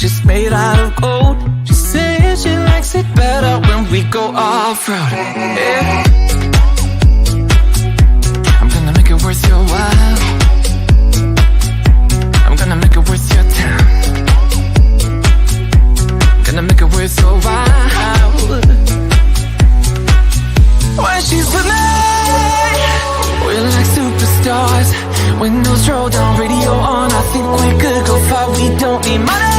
she's made out of gold. She says she likes it better when we go off-road. Yeah. I'm gonna make it worth your while. I'm gonna make it worth your time. I'm gonna make it worth your while. When she's with me, we're like superstars. Windows roll down, radio on. I think we could go far. We don't need money.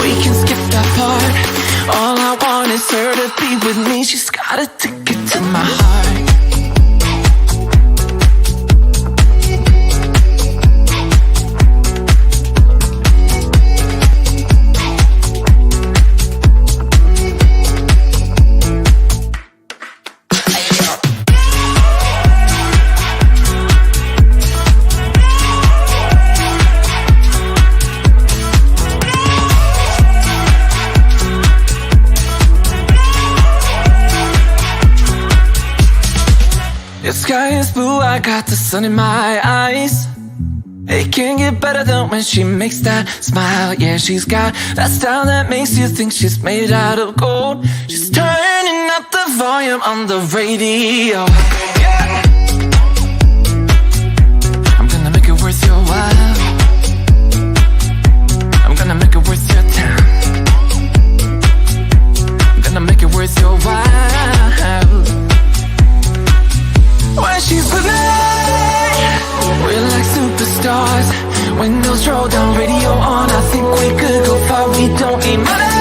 We can skip that part. All I want is her to be with me. She's got a ticket to my heart. The sky is blue, I got the sun in my eyes. It can't get better than when she makes that smile. Yeah, she's got that style that makes you think she's made out of gold. She's turning up the volume on the radio. Yeah. I'm gonna make it worth your while. I'm gonna make it worth your time. I'm gonna make it worth your while. When she's with me, we're like superstars. Windows roll down, radio on. I think we could go far. We don't need money.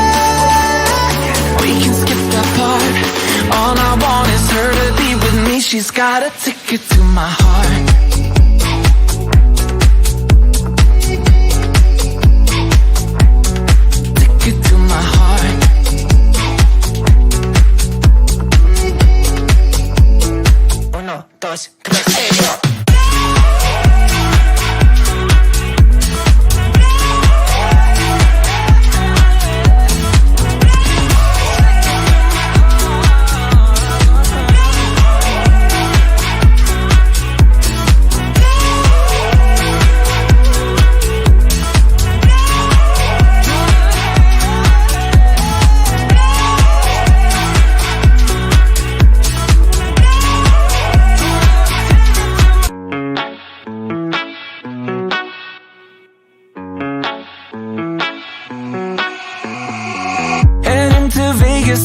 We can skip that part. All I want is her to be with me. She's got a ticket to my heart. Ticket to my heart. Uno, dos, tres,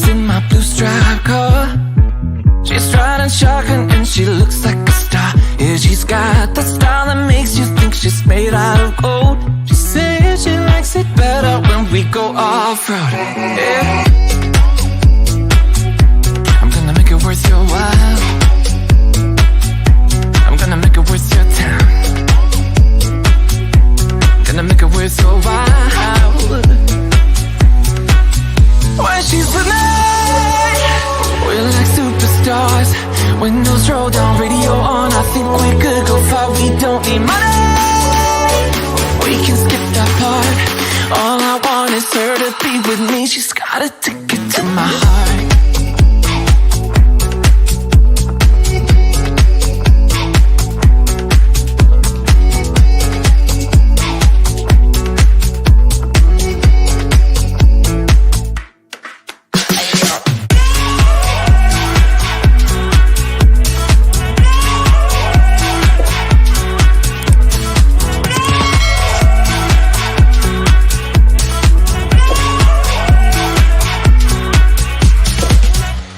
in my blue striped car. She's riding shotgun and she looks like a star. Yeah, she's got the style that makes you think she's made out of gold. She says she likes it better when we go off-road. Yeah. I'm gonna make it worth your while. I'm gonna make it worth your time. I'm gonna make it worth your while. When she's with me, we're like superstars. Windows roll down, radio on. I think we could go far. We don't need money. We can skip that part. All I want is her to be with me. She's got a ticket to my heart.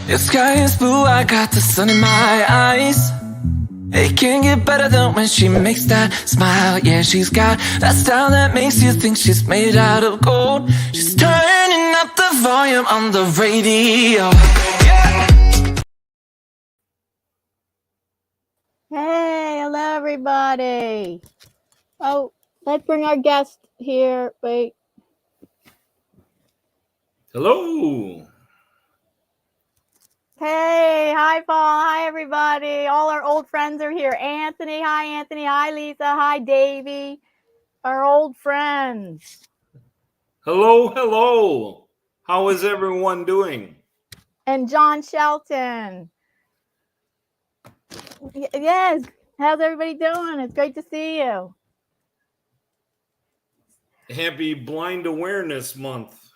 The sky is blue, I got the sun in my eyes. It can't get better than when she makes that smile. Yeah, she's got that style that makes you think she's made out of gold. She's turning up the volume on the radio. Yeah. Hey, hello everybody. Oh, let's bring our guest here. Wait. Hello. Hey, hi Paul, hi everybody. All our old friends are here. Anthony, hi Lisa, hi Davey. Our old friends. Hello. How is everyone doing? And John Shelton. Yes, how's everybody doing? It's great to see you. happy Blind Awareness Month.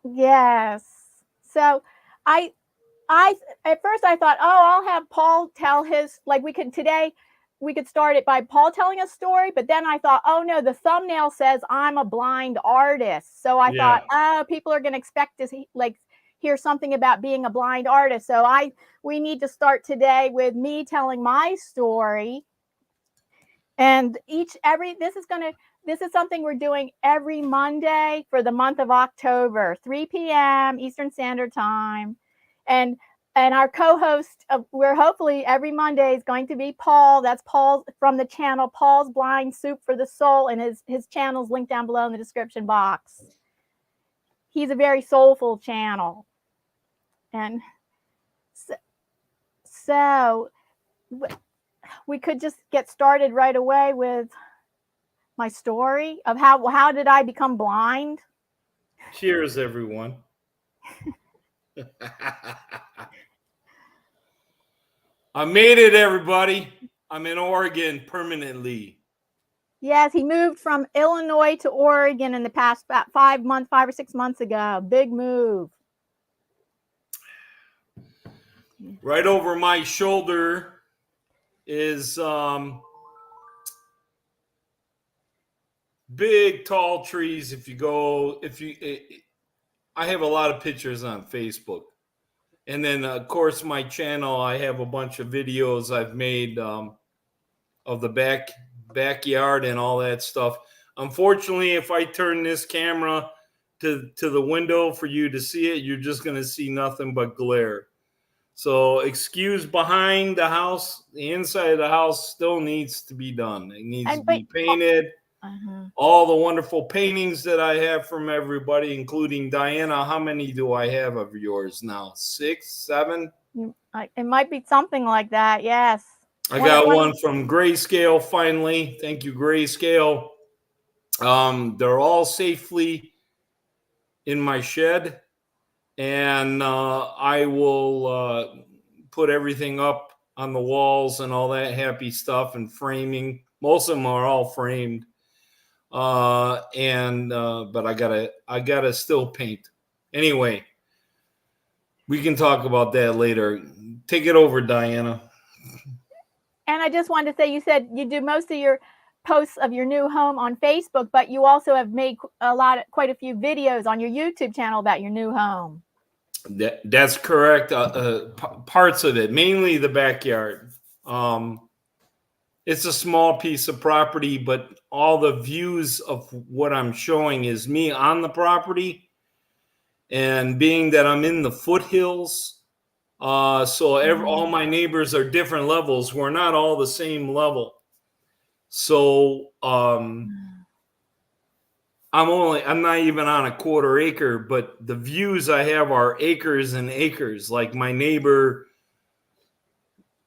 Yes. So I at first I thought, oh, I'll have Paul tell his, like we could start it by Paul telling a story, but then I thought, oh no, the thumbnail says I'm a blind artist. So I thought, oh, people are going to expect to hear something about being a blind artist. So we need to start today with me telling my story. And this is something we're doing every Monday for the month of October, 3 p.m. Eastern Standard Time. And our co-host, we're hopefully every Monday is going to be Paul. That's Paul from the channel Paul's Blind Soup for the Soul, and his channel's linked down below in the description box. He's a very soulful channel. And so we could just get started right away with my story of how did I become blind? Cheers, everyone. I made it, everybody. I'm in Oregon permanently. Yes, he moved from Illinois to Oregon in the past about 5 or 6 months ago. Big move. Right over my shoulder is big tall trees. I have a lot of pictures on Facebook, and then of course my channel, I have a bunch of videos I've made of the backyard and all that stuff. Unfortunately, if I turn this camera to the window for you to see it, you're just going to see nothing but glare. So excuse behind the house. The inside of the house still needs to be done. It needs to be painted. All the wonderful paintings that I have from everybody, including Diana. How many do I have of yours now? 6, 7? It might be something like that, yes. I got one from Grayscale finally. Thank you, Grayscale. They're all safely in my shed, and I will put everything up on the walls and all that happy stuff and framing. Most of them are all framed. But I gotta still paint. Anyway, we can talk about that later. Take it over, Diana. And I just wanted to say, you said you do most of your posts of your new home on Facebook, but you also have made quite a few videos on your YouTube channel about your new home. That's correct. Parts of it, mainly the backyard. It's a small piece of property, but all the views of what I'm showing is me on the property. And being that I'm in the foothills, all my neighbors are different levels. We're not all the same level. So I'm not even on a quarter acre, but the views I have are acres and acres. Like my neighbor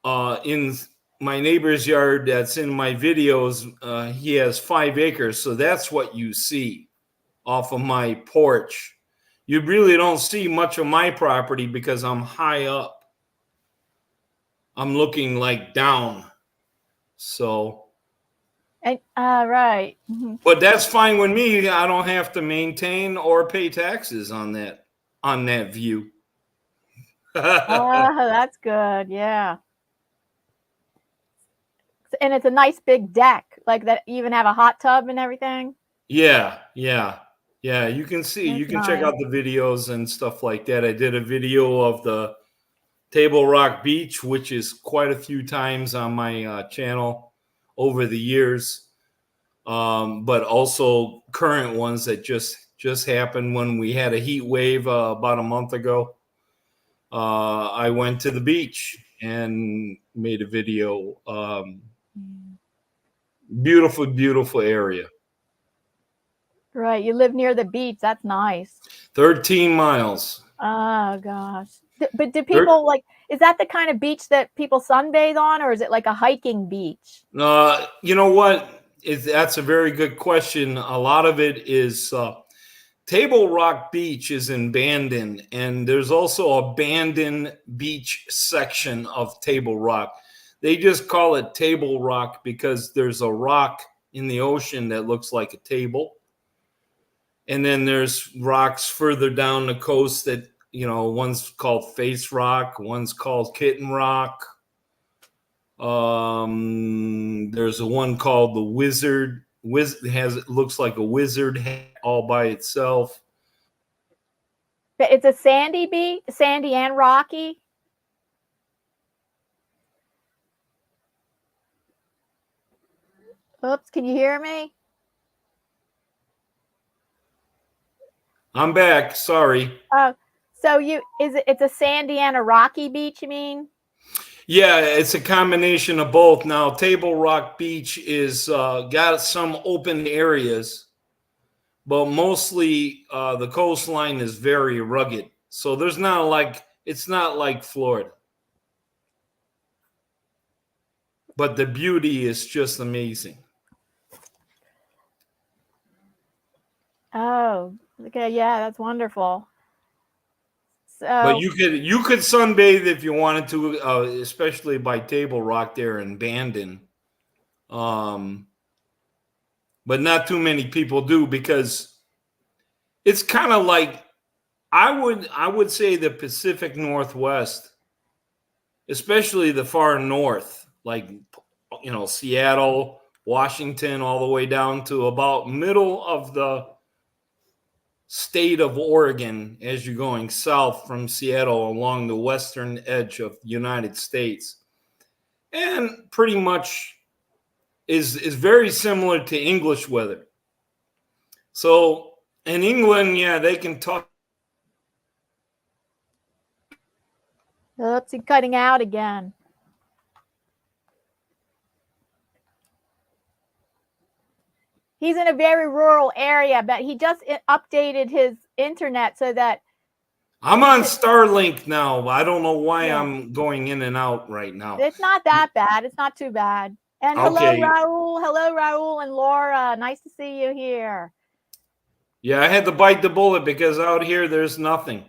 in my neighbor's yard that's in my videos, he has 5 acres. So that's what you see off of my porch. You really don't see much of my property because I'm high up. I'm looking like down. So. Right. But that's fine with me. I don't have to maintain or pay taxes on that view. Oh, that's good. Yeah. And it's a nice big deck, like that. You even have a hot tub and everything. Yeah. You can see. That's you can nice. check out the videos and stuff like that. I did a video of the Table Rock Beach, which is quite a few times on my channel over the years, but also current ones that just happened when we had a heat wave about a month ago. I went to the beach and made a video. Beautiful area. Right. You live near the beach. That's nice. 13 miles. Oh, gosh. But do people is that the kind of beach that people sunbathe on, or is it like a hiking beach? You know what? That's a very good question. A lot of it is Table Rock Beach is in Bandon, and there's also a Bandon Beach section of Table Rock. They just call it Table Rock because there's a rock in the ocean that looks like a table. And then there's rocks further down the coast that, one's called Face Rock, one's called Kitten Rock. There's a one called the Wizard. It looks like a wizard hat all by itself. It's a sandy beach, sandy and rocky. Oops, can you hear me? I'm back. Sorry. Oh, so it's a sandy and a rocky beach, you mean? Yeah, it's a combination of both. Now, Table Rock Beach is got some open areas, but mostly the coastline is very rugged. So it's not like Florida. But the beauty is just amazing. Oh, okay, yeah, that's wonderful. But So, you could sunbathe if you wanted to, especially by Table Rock there in Bandon. But not too many people do, because it's kind of like I would say the Pacific Northwest, especially the far north, like Seattle, Washington, all the way down to about middle of the state of Oregon as you're going south from Seattle along the western edge of the United States. And pretty much is very similar to English weather. So in England, yeah, they can talk. oops, he's cutting out again. He's in a very rural area, but he just updated his internet so that I'm on Starlink now. I don't know why Yeah. I'm going in and out right now. It's not that bad. It's not too bad. And Okay. hello Raul and Laura. Nice to see you here. Yeah, I had to bite the bullet because out here there's nothing.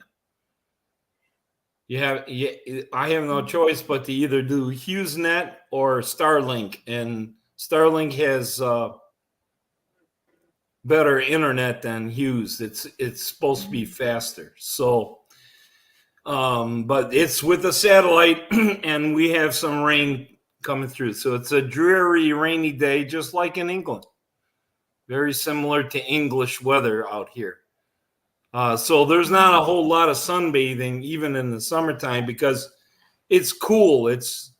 I have no choice but to either do HughesNet or Starlink, and Starlink has better internet than Hughes. It's supposed to be faster. So, but it's with a satellite, and we have some rain coming through. So it's a dreary, rainy day, just like in England. Very similar to English weather out here. So there's not a whole lot of sunbathing even in the summertime because it's cool. It's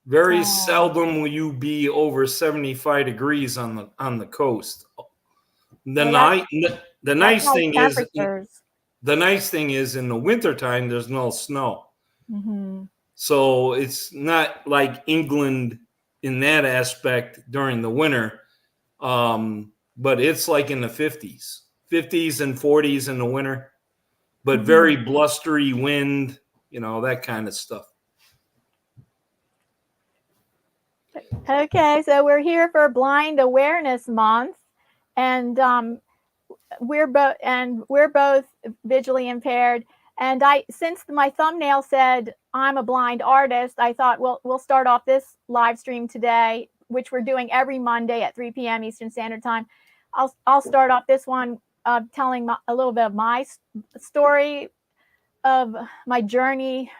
very seldom will you be over 75 degrees on the coast. The nice thing is in the wintertime there's no snow. Mm-hmm. So it's not like England in that aspect during the winter. But it's like in the 50s and 40s in the winter, but very blustery wind, that kind of stuff. Okay, so we're here for Blind Awareness Month, and we're both visually impaired. And since my thumbnail said I'm a blind artist, I thought, well, we'll start off this live stream today, which we're doing every Monday at 3 p.m. Eastern Standard Time. I'll start off this one telling a little bit of my story of my journey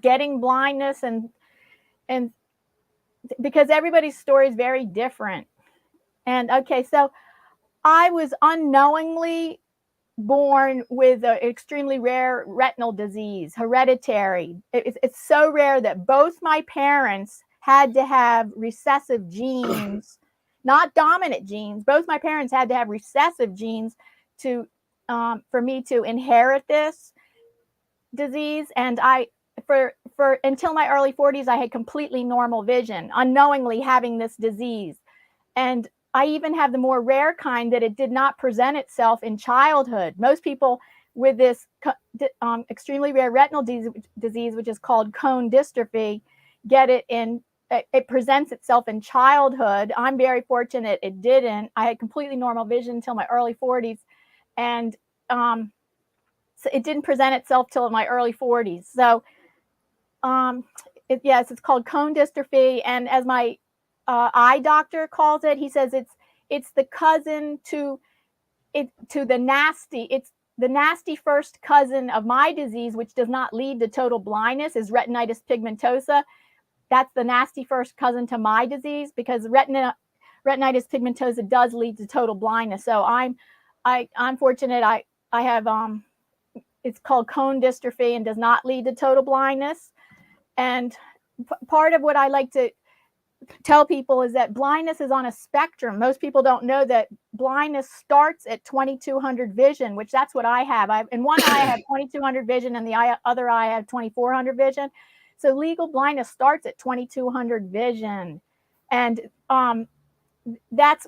getting blindness, and because everybody's story is very different. And okay, so I was unknowingly born with an extremely rare retinal disease, hereditary. It's so rare that both my parents had to have recessive genes, not dominant genes. Both my parents had to have recessive genes for me to inherit this disease. And for until my early 40s, I had completely normal vision, unknowingly having this disease. And I even have the more rare kind that it did not present itself in childhood. Most people with this extremely rare retinal disease, which is called cone dystrophy, get it it presents itself in childhood. I'm very fortunate it didn't. I had completely normal vision until my early 40s. And so it didn't present itself till my early 40s. So yes, it's called cone dystrophy. And as my eye doctor calls it. He says it's the cousin to the nasty. It's the nasty first cousin of my disease, which does not lead to total blindness, is retinitis pigmentosa. That's the nasty first cousin to my disease, because retinitis pigmentosa does lead to total blindness. So I'm fortunate. I have it's called cone dystrophy and does not lead to total blindness. And part of what I like to tell people is that blindness is on a spectrum. Most people don't know that blindness starts at 2200 vision, which that's what I have. In one eye I have 2200 vision, and the other eye I have 2400 vision. So legal blindness starts at 2200 vision, and that's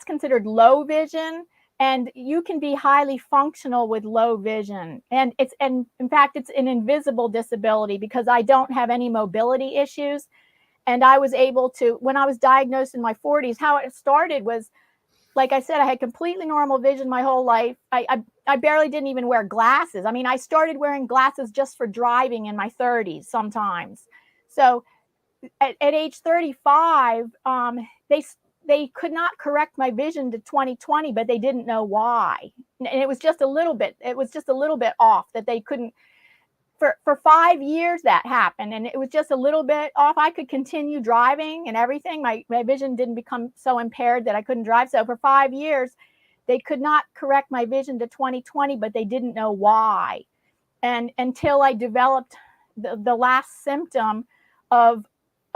considered low vision. And you can be highly functional with low vision, and in fact it's an invisible disability because I don't have any mobility issues. And I was able to, when I was diagnosed in my 40s, how it started was, like I said, I had completely normal vision my whole life. I barely didn't even wear glasses. I mean, I started wearing glasses just for driving in my 30s sometimes. So at age 35, they could not correct my vision to 20/20, but they didn't know why. And it was just a little bit off, that they couldn't. For 5 years that happened, and it was just a little bit off. I could continue driving and everything. My vision didn't become so impaired that I couldn't drive. So for 5 years, they could not correct my vision to 20/20, but they didn't know why. And until I developed the last symptom of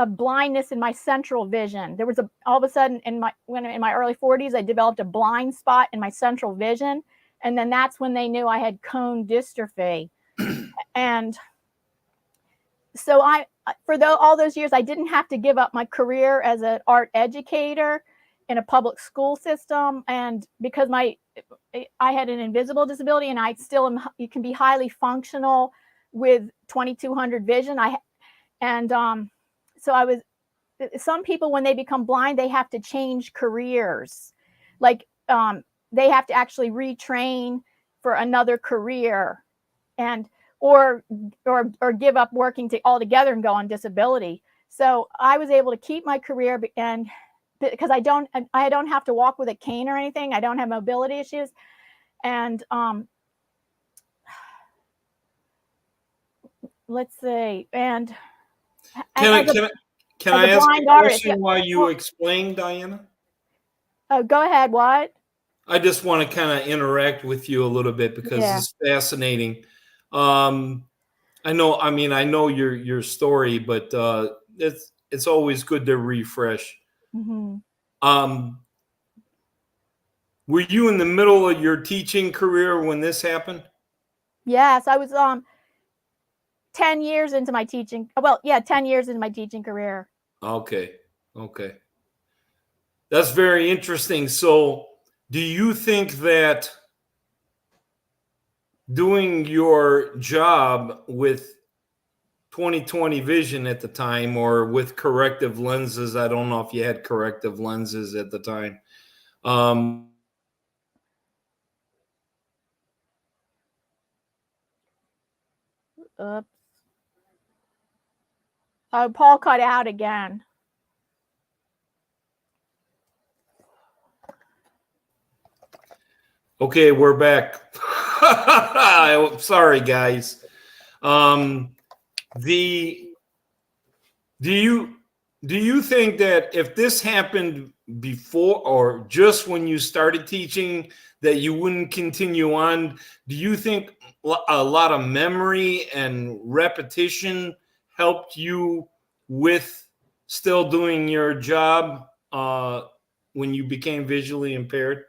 blindness in my central vision. There was all of a sudden in my early 40s, I developed a blind spot in my central vision. And then that's when they knew I had cone dystrophy. And so all those years, I didn't have to give up my career as an art educator in a public school system. And because I had an invisible disability, and you can be highly functional with 2200 vision. Some people, when they become blind, they have to change careers. Like they have to actually retrain for another career, or give up working altogether and go on disability. So I was able to keep my career, and because I don't have to walk with a cane or anything. I don't have mobility issues. And let's see. And can I ask a question while you explain, Diana? Oh, go ahead. What? I just want to kind of interact with you a little bit because it's fascinating. I know your story, but it's always good to refresh. Mm-hmm. Were you in the middle of your teaching career when this happened? Yes, I was 10 years into my teaching. Well, yeah, 10 years into my teaching career. Okay. That's very interesting. So do you think that doing your job with 20/20 vision at the time, or with corrective lenses, I don't know if you had corrective lenses at the time, Oops. Oh, Paul cut out again. Okay, we're back. Sorry, guys. Do you think that if this happened before or just when you started teaching, that you wouldn't continue on? Do you think a lot of memory and repetition helped you with still doing your job when you became visually impaired?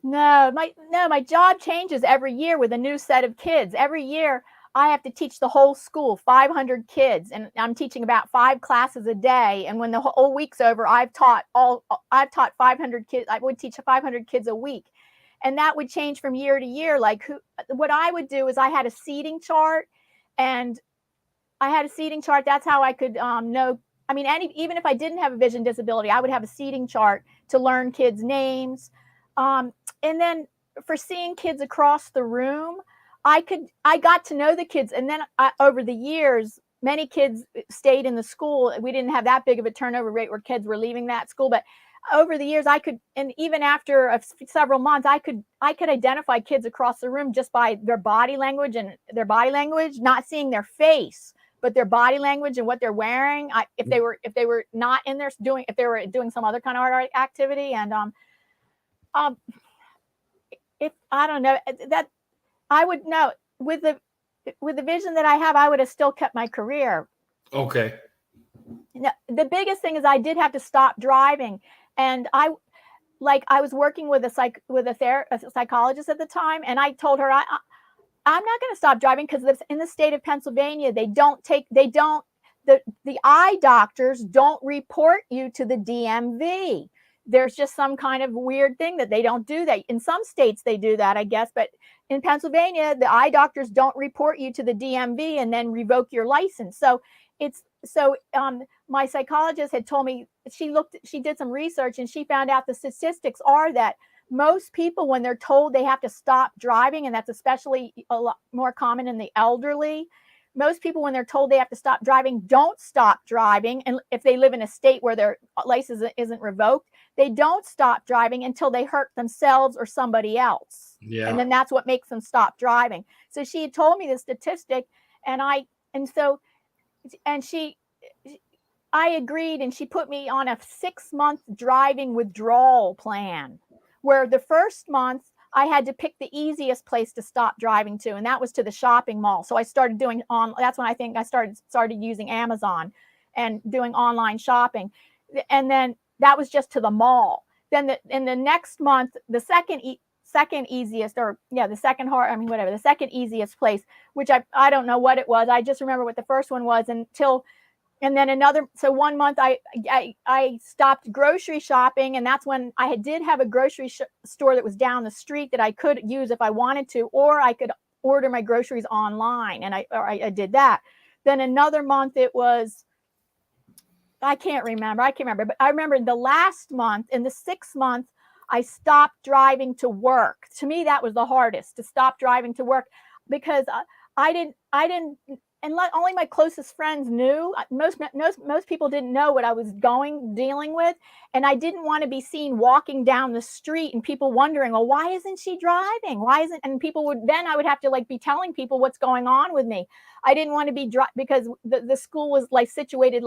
No, my job changes every year with a new set of kids. Every year I have to teach the whole school, 500 kids, and I'm teaching about 5 classes a day. And when the whole week's over, I've taught 500 kids. I would teach 500 kids a week. And that would change from year to year. Like what I would do is I had a seating chart, and that's how I could know. I mean, even if I didn't have a vision disability, I would have a seating chart to learn kids' names. And then for seeing kids across the room, I got to know the kids. And then over the years, many kids stayed in the school. We didn't have that big of a turnover rate where kids were leaving that school, but over the years I could, and even after several months, I could identify kids across the room just by their body language, not seeing their face, but their body language and what they're wearing. If they were not in there doing, if they were doing some other kind of art activity. And if I don't know that, I would know with the vision that I have, I would have still kept my career. Okay. Now, the biggest thing is I did have to stop driving, and I was working with a psychologist at the time, and I told her I'm not going to stop driving because in the state of Pennsylvania the eye doctors don't report you to the DMV. There's just some kind of weird thing that they don't do that. In some states they do that, I guess, but in Pennsylvania, the eye doctors don't report you to the DMV and then revoke your license. So my psychologist had told me, she did some research and she found out the statistics are that most people, when they're told they have to stop driving, and that's especially a lot more common in the elderly, most people, when they're told they have to stop driving, don't stop driving. And if they live in a state where their license isn't revoked, they don't stop driving until they hurt themselves or somebody else. Yeah. And then that's what makes them stop driving. So she had told me the statistic, and I agreed, and she put me on a 6-month driving withdrawal plan, where the first month I had to pick the easiest place to stop driving to, and that was to the shopping mall. So I started doing that's when I think I started using Amazon and doing online shopping. And then that was just to the mall. Then in the next month, the second easiest, or the second the second easiest place, which I don't know what it was. I just remember what the first one was and then so 1 month I stopped grocery shopping, and that's when I did have a grocery store that was down the street that I could use if I wanted to, or I could order my groceries online, and I did that. Then another month it was, I can't remember, but I remember the last month, in the 6th month, I stopped driving to work. To me, that was the hardest, to stop driving to work, because I didn't, and only my closest friends knew. Most people didn't know what I was dealing with. And I didn't want to be seen walking down the street and people wondering, well, why isn't she driving? And I would have to be telling people what's going on with me. I didn't want to be because the school was situated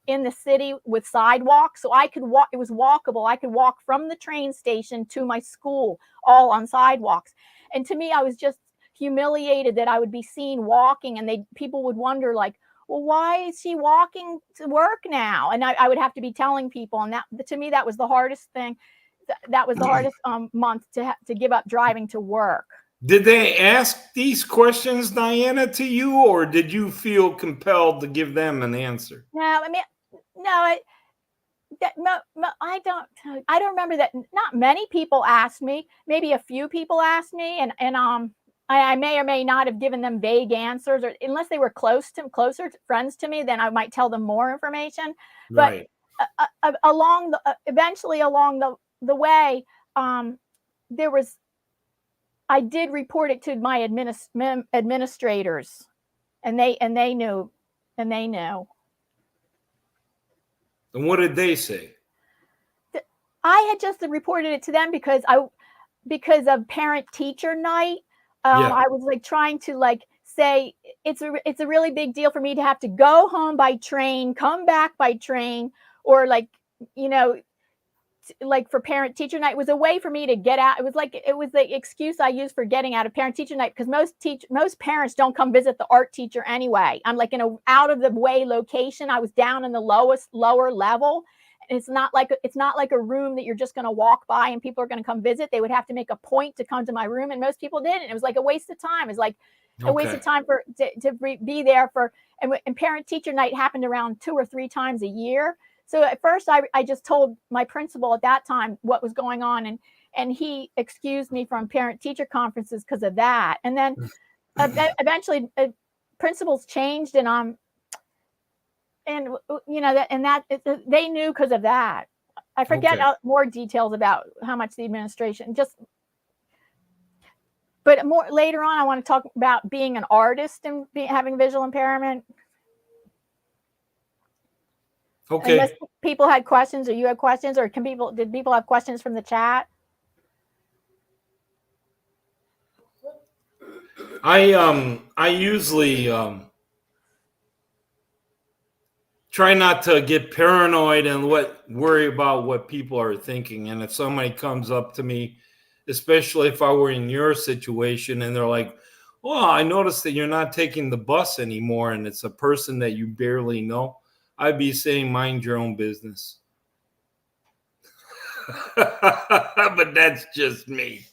in the city with sidewalks. So I could walk, it was walkable. I could walk from the train station to my school all on sidewalks. And to me, I was just humiliated that I would be seen walking, and people would wonder, well, why is she walking to work now? And I would have to be telling people, and that, to me, that was the hardest thing. That was the hardest month to give up driving to work. Did they ask these questions, Diana, to you, or did you feel compelled to give them an answer? No, I don't remember that. Not many people asked me. Maybe a few people asked me, and I may or may not have given them vague answers, or unless they were closer friends to me, then I might tell them more information. Right. But eventually along the way, I did report it to my administrators, and they knew. And what did they say? I had just reported it to them because of parent teacher night. I was trying to say it's a really big deal for me to have to go home by train, come back by train, or for parent teacher night. It was a way for me to get out. It was the excuse I used for getting out of parent teacher night, because most parents don't come visit the art teacher anyway. I'm in a out of the way location. I was down in the lower level. It's not like a room that you're just going to walk by and people are going to come visit. They would have to make a point to come to my room, and most people didn't. It was a waste of time. It was a waste of time to be there for. And parent teacher night happened around 2 or 3 times a year. So at first, I just told my principal at that time what was going on, and he excused me from parent teacher conferences because of that. And then eventually, principals changed, and they knew because of that. I forget more details about how much the administration but more later on, I want to talk about being an artist and having visual impairment. Okay. Unless people had questions or you had questions, or did people have questions from the chat? I usually try not to get paranoid and worry about what people are thinking. And if somebody comes up to me, especially if I were in your situation and they're like, "Well, I noticed that you're not taking the bus anymore," and it's a person that you barely know, I'd be saying, "Mind your own business." But that's just me.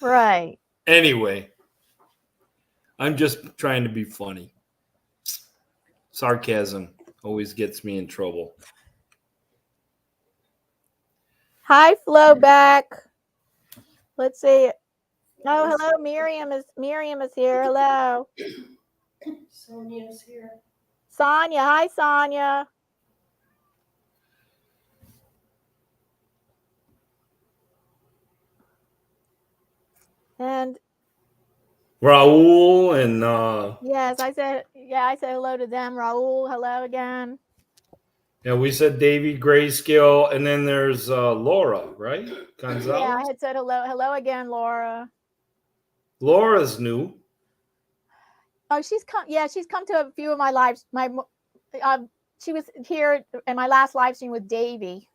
Right. Anyway, I'm just trying to be funny. Sarcasm always gets me in trouble. Hi, Flowback. Let's see. Oh, hello, Miriam is here. Hello. Sonia's here. Sonia. Hi, Sonia. And Raul and yes, I said hello to them. Raul, hello again. yeah, we said Davy Grayscale, and then there's Laura, right? Gonzalez. Yeah, I had said hello again, Laura. Laura's new. Oh, she's come. Yeah, she's come to a few of my lives. She was here in my last live stream with Davy.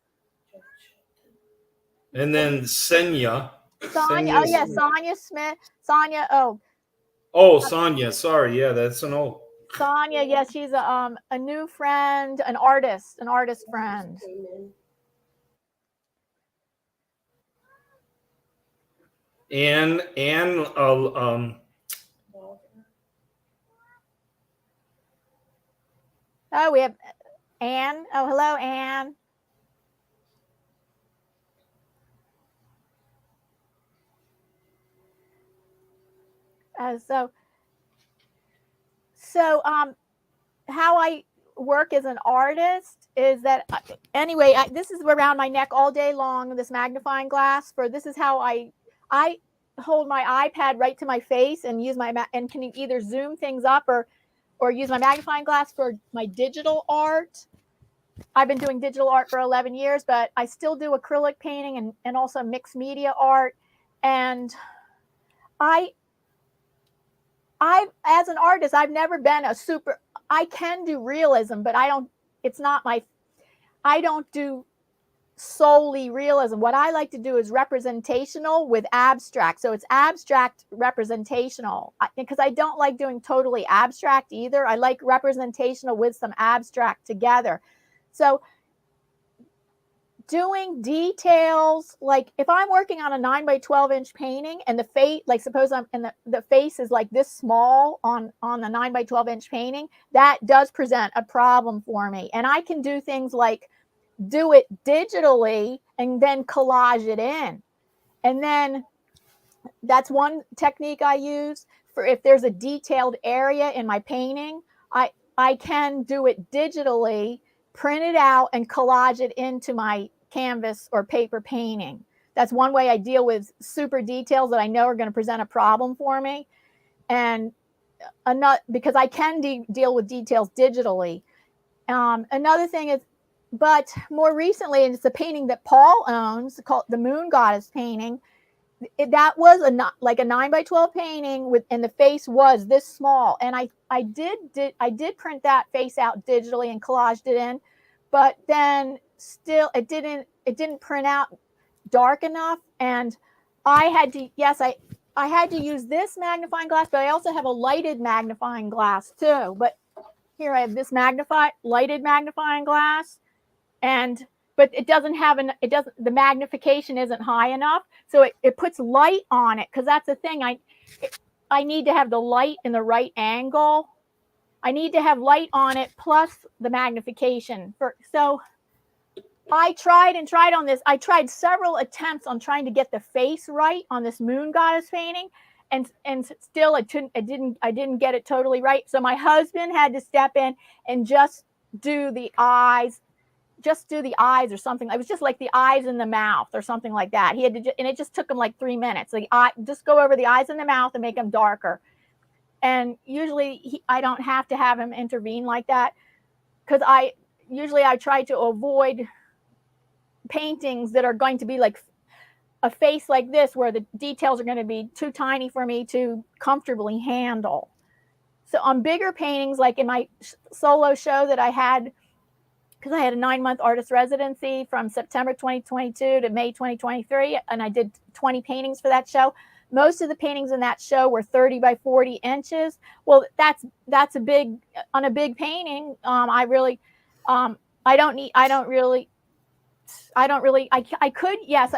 And then Senya. Sonia. Oh yeah, Sonia Smith. Sonia. Oh, Sonia. Sorry. Yeah, that's an O. Sonia. Yes, she's a new friend, an artist friend. And Oh, we have Anne. Oh, hello, Anne. How I work as an artist is that anyway, this is around my neck all day long, this magnifying glass. This is how I hold my iPad right to my face and use and can either zoom things up or use my magnifying glass for my digital art. I've been doing digital art for 11 years, but I still do acrylic painting and also mixed media art. And as an artist, I've never been I can do realism, but I don't do solely realism. What I like to do is representational with abstract. So it's abstract representational, because I don't like doing totally abstract either. I like representational with some abstract together. So doing details, like if I'm working on a 9x12 painting and the face, like suppose I'm in the face is like this small on the 9x12 painting, that does present a problem for me. And I can do things like do it digitally and then collage it in. And then that's one technique I use for if there's a detailed area in my painting, I can do it digitally, print it out and collage it into my canvas or paper painting. That's one way I deal with super details that I know are going to present a problem for me. And because I can deal with details digitally. Another thing is, but more recently, and it's a painting that Paul owns called the Moon Goddess painting. That was like a 9x12 painting and the face was this small. And I did print that face out digitally and collaged it in, but then still it didn't print out dark enough. And I had to use this magnifying glass, but I also have a lighted magnifying glass too. But here I have this lighted magnifying glass, but the magnification isn't high enough. So it puts light on it, because that's the thing. I need to have the light in the right angle. I need to have light on it plus the magnification. So I tried on this. I tried several attempts on trying to get the face right on this Moon Goddess painting, and still I didn't get it totally right. So my husband had to step in and just do the eyes or something. It was just like the eyes and the mouth or something like that. He had to, and it just took him like 3 minutes. Like just go over the eyes and the mouth and make them darker. And usually I don't have to have him intervene like that, because I try to avoid paintings that are going to be like a face like this, where the details are going to be too tiny for me to comfortably handle. So on bigger paintings, like in my solo show that I had, because I had a 9-month artist residency from September 2022 to May 2023, and I did 20 paintings for that show. Most of the paintings in that show were 30 by 40 inches. Well, that's a big, on a big painting. I could, yes,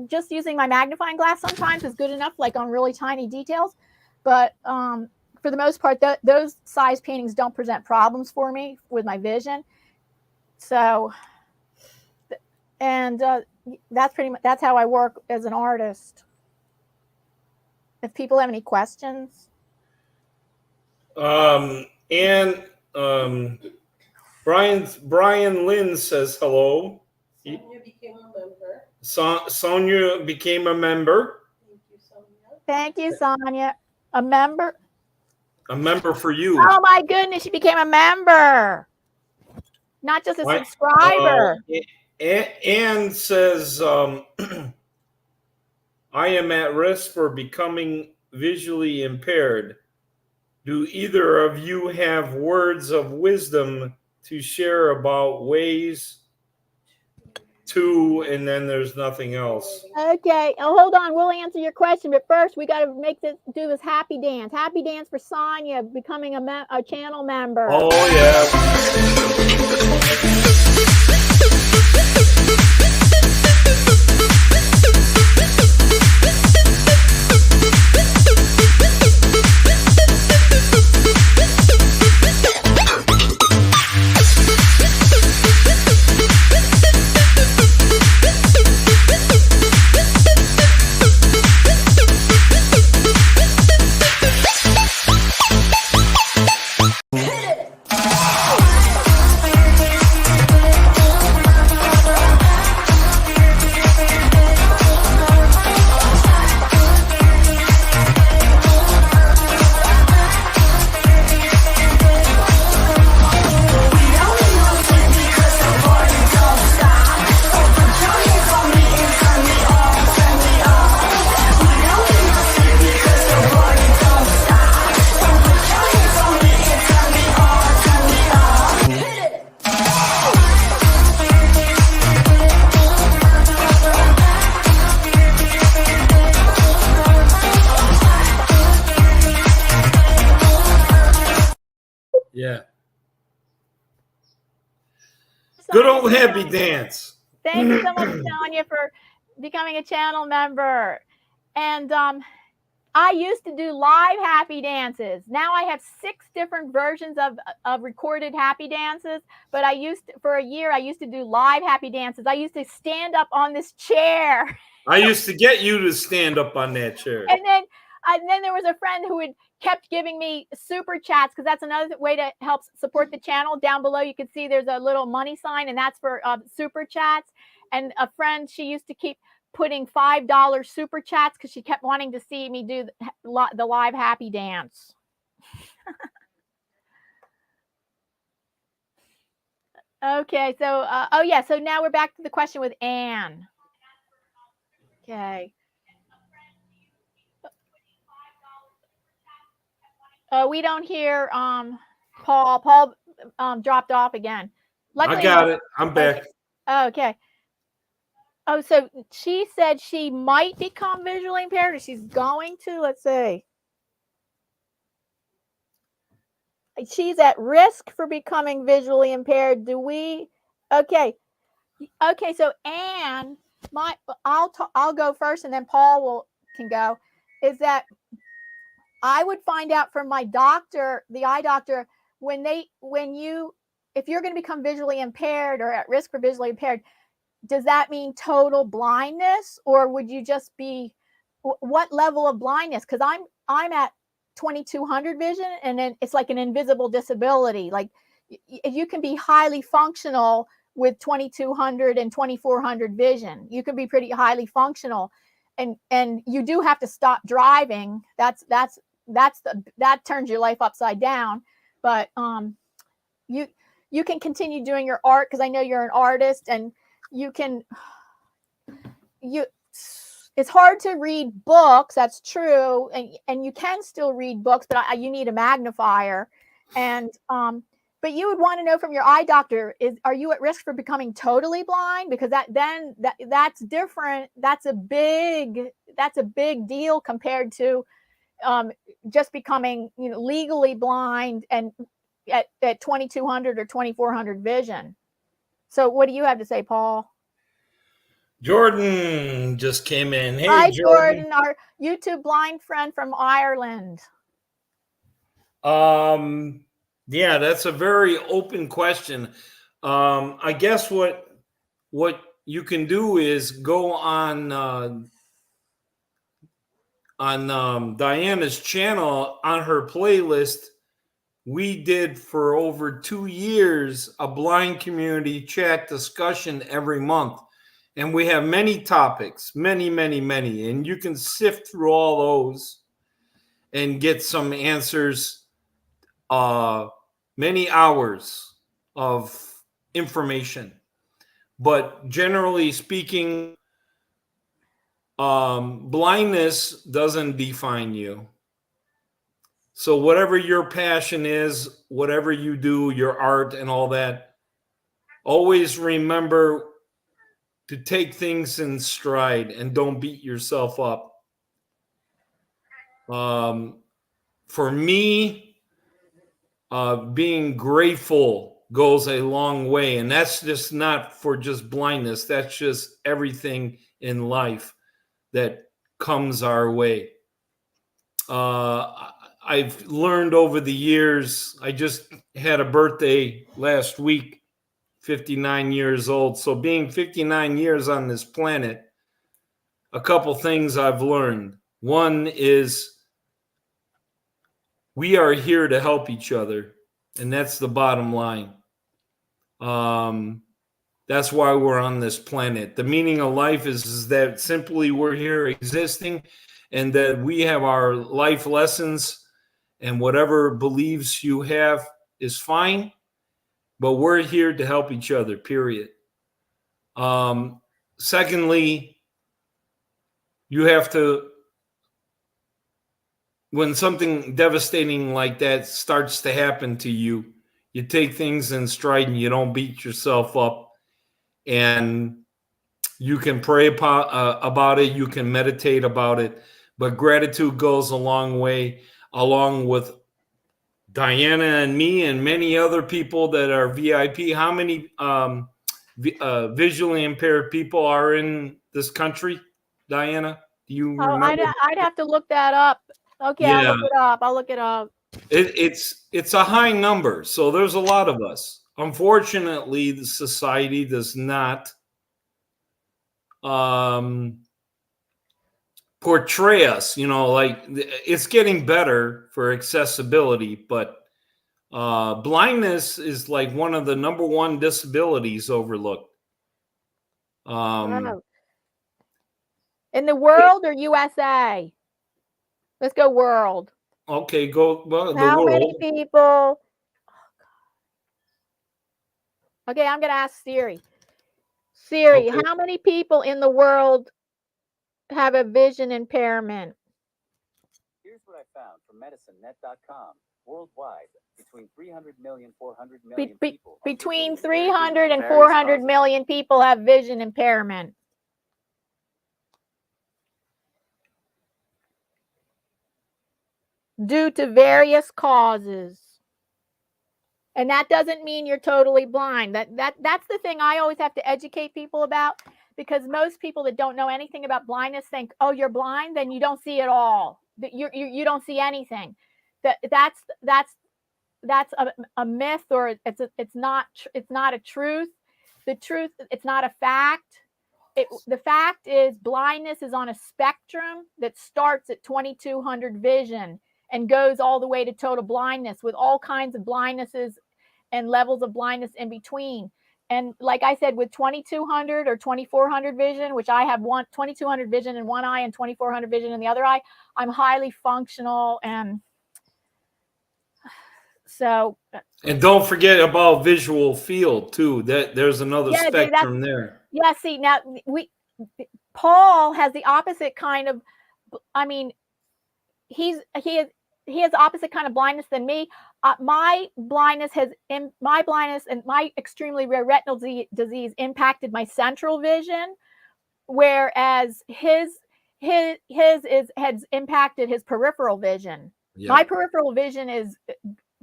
just using my magnifying glass sometimes is good enough, like on really tiny details. But for the most part, those size paintings don't present problems for me with my vision. So, and that's how I work as an artist. If people have any questions. Brian Lynn says hello. Sonia became a member. Sonia became a member. Thank you, Sonia. Thank you, Sonia. A member? A member for you. Oh my goodness, she became a member. Not just a subscriber. Anne says, I am at risk for becoming visually impaired. Do either of you have words of wisdom to share about ways to, and then there's nothing else? Okay, hold on. We'll answer your question, but first we got to do this happy dance. Happy dance for Sonia becoming a channel member. Oh yeah. Yeah. Good old happy dance. Thank you so much, Sonia, for becoming a channel member. And I used to do live happy dances. Now I have 6 different versions of recorded happy dances. But for a year, I used to do live happy dances. I used to stand up on this chair. I used to get you to stand up on that chair. And then there was a friend who had kept giving me super chats, because that's another way to help support the channel. Down below, you can see there's a little money sign, and that's for super chats. And a friend, she used to keep putting $5 super chats because she kept wanting to see me do the live happy dance. Okay, so oh yeah, so now we're back to the question with Anne. Okay. We don't hear Paul. Paul dropped off again. Luckily, I got it. I'm back. Okay. Oh, so she said she might become visually impaired, or she's going to. Let's see. She's at risk for becoming visually impaired. Do we? Okay. Okay. So Anne, I'll go first, and then Paul can go. Is that I would find out from my doctor, the eye doctor, if you're going to become visually impaired or at risk for visually impaired, does that mean total blindness, or would you just be, what level of blindness? Because I'm at 2200 vision, and then it's like an invisible disability. Like you can be highly functional with 2200 and 2400 vision. You can be pretty highly functional, and you do have to stop driving. That's that turns your life upside down. But you can continue doing your art, because I know you're an artist, and it's hard to read books, that's true, and you can still read books, but you need a magnifier. And but you would want to know from your eye doctor, are you at risk for becoming totally blind? Because that's different. That's a big deal compared to just becoming, legally blind and at 2200 or 2400 vision. So what do you have to say, Paul? Jordan just came in. Hey, Hi, Jordan. Jordan, our YouTube blind friend from Ireland. Yeah, that's a very open question. I guess what you can do is go on Diana's channel. On her playlist, we did for over 2 years a blind community chat discussion every month. And we have many topics, many, and you can sift through all those and get some answers. Many hours of information. But generally speaking, blindness doesn't define you. So whatever your passion is, whatever you do, your art and all that, always remember to take things in stride and don't beat yourself up. For me, being grateful goes a long way, and that's just not for just blindness. That's just everything in life that comes our way. I've learned over the years. I just had a birthday last week, 59 years old. So being 59 years on this planet, a couple things I've learned. One is we are here to help each other, and that's the bottom line. That's why we're on this planet. The meaning of life is that simply we're here existing, and that we have our life lessons, and whatever beliefs you have is fine, but we're here to help each other, period. Secondly, you have to, when something devastating like that starts to happen to you, you take things in stride and you don't beat yourself up. And you can pray about it, you can meditate about it, but gratitude goes a long way, along with Diana and me and many other people that are VIP. How many visually impaired people are in this country, Diana? Do you remember? I'd have to look that up. Okay, Yeah. I'll look it up. It's a high number, so there's a lot of us. Unfortunately, the society does not portray us, like it's getting better for accessibility, but blindness is like one of the number one disabilities overlooked. Wow. In the world or USA? Let's go world. Okay, go well, the How many world. people? Okay, I'm going to ask Siri. Siri, Okay. how many people in the world have a vision impairment? Here's what I found from medicinenet.com. Worldwide, between 300 million, 400 million people. Between 300 and 400 million people have vision impairment. Due to various causes. And that doesn't mean you're totally blind. That's the thing I always have to educate people about, because most people that don't know anything about blindness think, oh, you're blind, then you don't see at all. You don't see anything. That's a myth, or it's not a truth. The truth, it's not a fact. The fact is blindness is on a spectrum that starts at 2200 vision and goes all the way to total blindness, with all kinds of blindnesses and levels of blindness in between. and like I said, with 2200 or 2400 vision, which I have 2200 vision in one eye and 2400 vision in the other eye, I'm highly functional. And so, And don't forget about visual field too. That there's another yeah, spectrum there. yeah. See, now Paul has the opposite kind of, I mean, he has opposite kind of blindness than me. My blindness and my extremely rare retinal disease impacted my central vision, whereas his has impacted his peripheral vision. Yeah. My peripheral vision is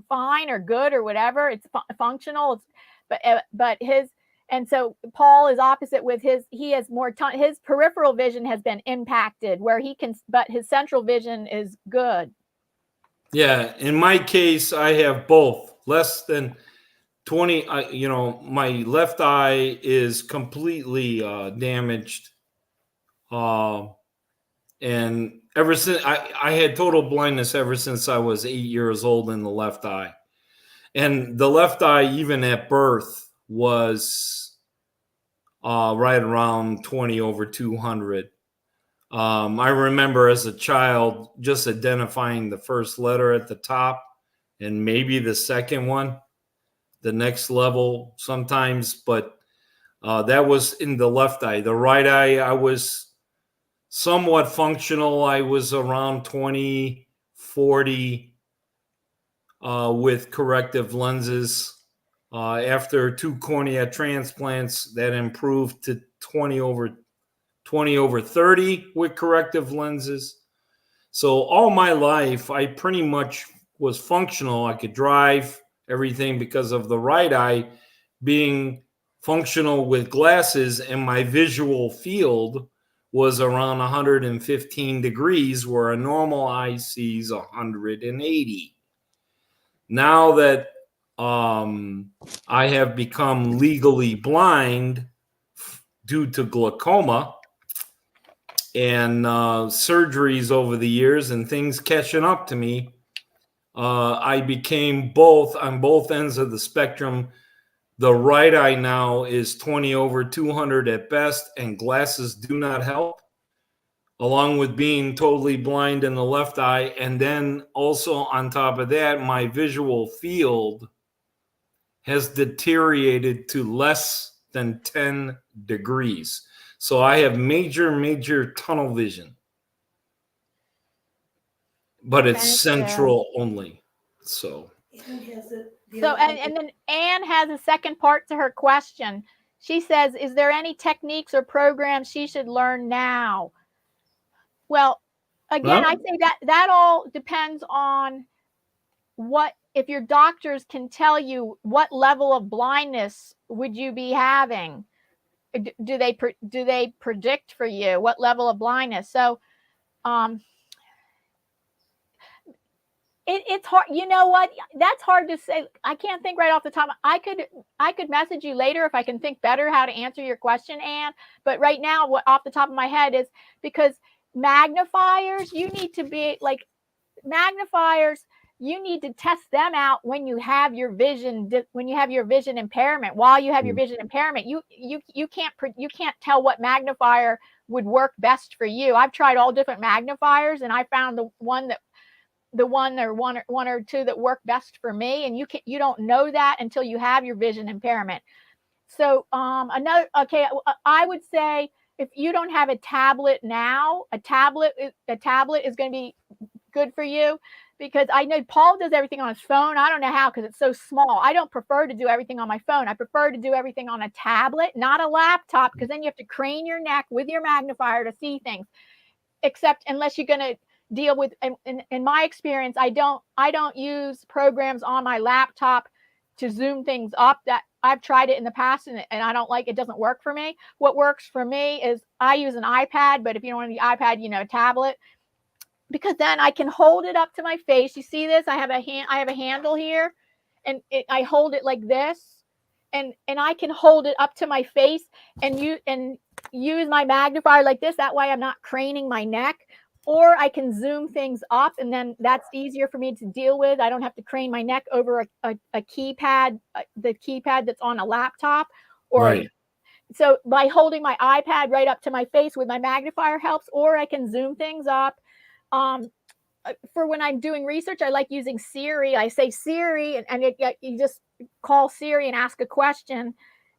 fine or good or whatever. It's functional. But his, and so Paul is opposite with he has more time. His peripheral vision has been impacted where he can, but his central vision is good. Yeah. In my case, I have both. Less than 20. My left eye is completely damaged. And ever since I had total blindness ever since I was 8 years old in the left eye. And the left eye, even at birth, was right around 20/200. I remember as a child just identifying the first letter at the top and maybe the second one, the next level sometimes, but that was in the left eye. The right eye, I was somewhat functional. I was around 20/40 with corrective lenses. After 2 cornea transplants, that improved to 20/30 with corrective lenses. So all my life, I pretty much was functional. I could drive, everything, because of the right eye being functional with glasses, and my visual field was around 115 degrees, where a normal eye sees 180. Now that I have become legally blind due to glaucoma and surgeries over the years and things catching up to me, I became both on both ends of the spectrum. The right eye now is 20/200 at best, and glasses do not help, along with being totally blind in the left eye. And then also on top of that, my visual field has deteriorated to less than 10 degrees. So I have major tunnel vision, but it's central only. So And then Anne has a second part to her question. She says, is there any techniques or programs she should learn now? Well, again, I say that all depends on if your doctors can tell you what level of blindness would you be having. Do they predict for you what level of blindness? So it's hard. You know what? That's hard to say. I can't think right off the top. I could message you later if I can think better how to answer your question, Anne. But right now, what off the top of my head is, because magnifiers, you need to be like magnifiers. You need to test them out when you have your vision impairment. While you have your vision impairment, you can't tell what magnifier would work best for you. I've tried all different magnifiers, and I found the one or two that work best for me. And you don't know that until you have your vision impairment. So I would say, if you don't have a tablet now, a tablet is going to be good for you, because I know Paul does everything on his phone. I don't know how, because it's so small. I don't prefer to do everything on my phone. I prefer to do everything on a tablet, not a laptop, because then you have to crane your neck with your magnifier to see things. Except unless you're going to deal with, in my experience, I don't use programs on my laptop to zoom things up. That I've tried it in the past, and I don't like it. Doesn't work for me. What works for me is I use an iPad, but if you don't want the iPad, a tablet, because then I can hold it up to my face. You see this? I have a handle here, and I hold it like this, and I can hold it up to my face and use my magnifier like this. That way I'm not craning my neck. Or I can zoom things up, and then that's easier for me to deal with. I don't have to crane my neck over a keypad, the keypad that's on a laptop. or Right. so by holding my iPad right up to my face with my magnifier helps, or I can zoom things up. For when I'm doing research, I like using Siri. I say Siri, and you just call Siri and ask a question,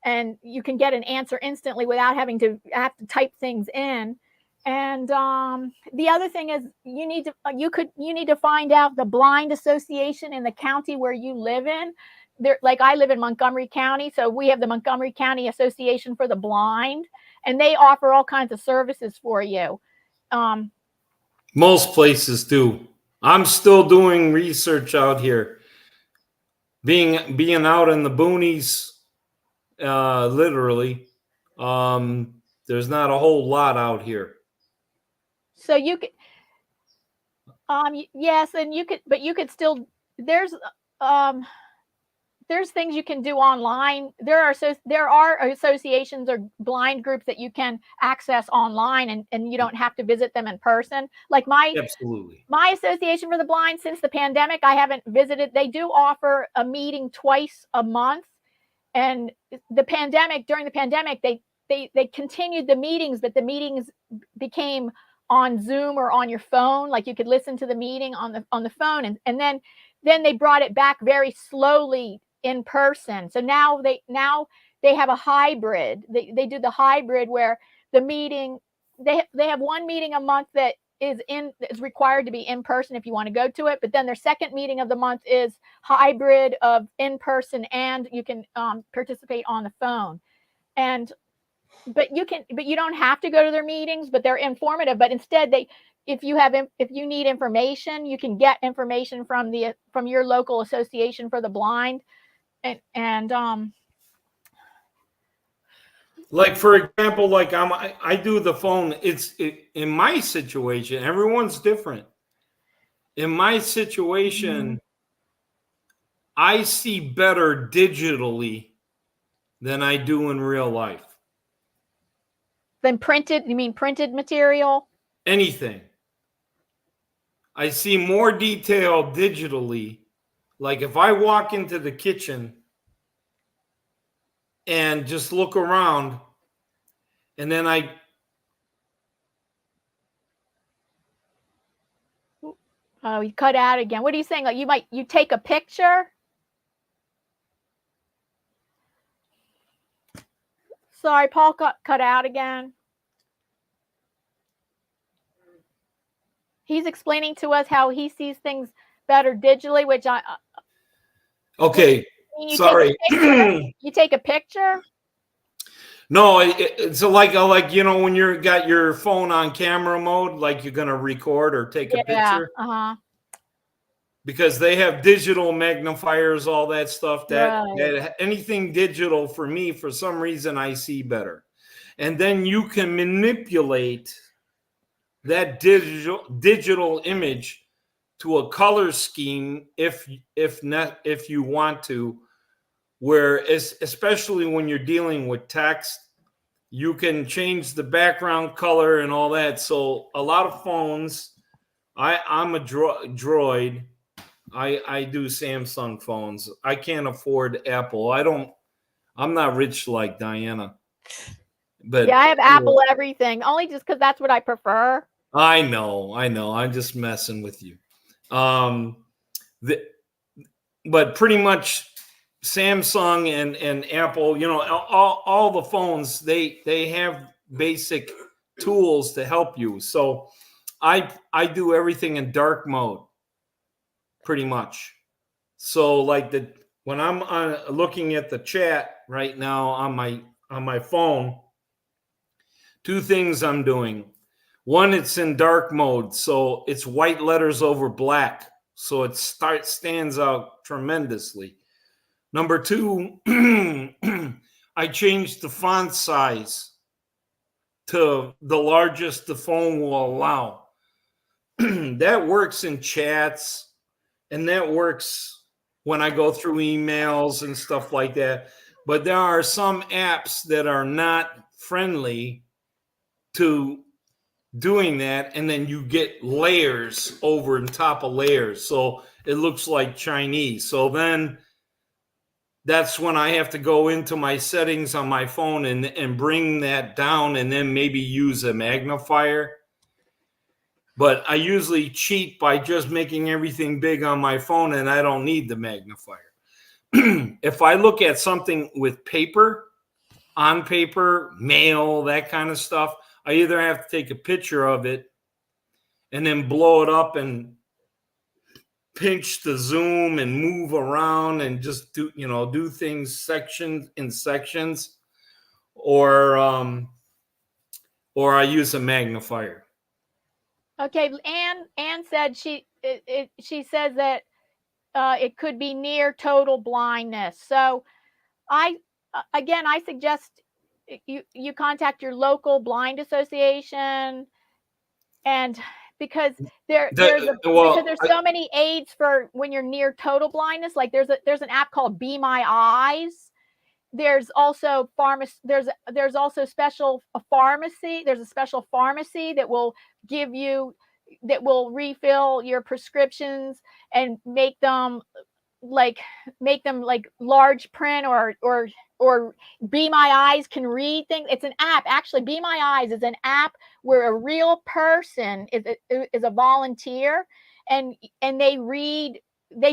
and you can get an answer instantly without having to have to type things in. And the other thing is you need to find out the blind association in the county where you live in. There, like I live in Montgomery County, so we have the Montgomery County Association for the Blind, and they offer all kinds of services for you. Most places do. I'm still doing research out here. Being out in the boonies, literally, there's not a whole lot out here. So you could, yes, and you could still, there's things you can do online. There are associations or blind groups that you can access online, and you don't have to visit them in person. Like Absolutely. my Association for the Blind, since the pandemic, I haven't visited. They do offer a meeting twice a month, and during the pandemic, they continued the meetings, but the meetings became on Zoom or on your phone. Like you could listen to the meeting on the phone, and then they brought it back very slowly in person. So now they have a hybrid. They do the hybrid where the meeting, they have one meeting a month that is required to be in person if you want to go to it, but then their second meeting of the month is hybrid of in person, and you can participate on the phone. But you don't have to go to their meetings, but they're informative. But instead, if you need information, you can get information from your local association for the blind. And Like, for example, like I do the phone. In my situation, everyone's different. In my situation, I see better digitally than I do in real life. then printed, you mean printed material? Anything. I see more detail digitally. Like if I walk into the kitchen and just look around, and then Oh, you cut out again. What are you saying? Like you take a picture? Sorry, Paul got cut out again. He's explaining to us how he sees things better digitally, which okay. Sorry. You take a picture? No, it's like when you're got your phone on camera mode, like you're gonna record or take a picture. Because they have digital magnifiers, all that stuff. That anything digital for me, for some reason, I see better. And then you can manipulate that digital image to a color scheme if you want to, where especially when you're dealing with text, you can change the background color and all that. So a lot of phones, I'm a Droid. I do Samsung phones. I can't afford Apple. I'm not rich like Diana. But yeah, I have Apple everything, only just because that's what I prefer. I know. I'm just messing with you. But pretty much Samsung and Apple, all the phones, they have basic tools to help you. So I do everything in dark mode, pretty much. So like when I'm looking at the chat right now on my phone, two things I'm doing. One, it's in dark mode, so it's white letters over black, so it stands out tremendously. Number two, I changed the font size to the largest the phone will allow. That works in chats, and that works when I go through emails and stuff like that. But there are some apps that are not friendly to doing that, and then you get layers over and top of layers, so it looks like Chinese. So then that's when I have to go into my settings on my phone and bring that down and then maybe use a magnifier. But I usually cheat by just making everything big on my phone, and I don't need the magnifier. If I look at something with paper, on paper, mail, that kind of stuff, I either have to take a picture of it and then blow it up and pinch the zoom and move around and just do things sections, or I use a magnifier. Okay, Anne said she says that it could be near total blindness. So I suggest you contact your local blind association, and because there's so many aids for when you're near total blindness. Like there's an app called Be My Eyes. There's also there's also special pharmacy. There's a special pharmacy that will refill your prescriptions and make them like large print, or Be My Eyes can read things. It's an app. Actually, Be My Eyes is an app where a real person is a volunteer, and they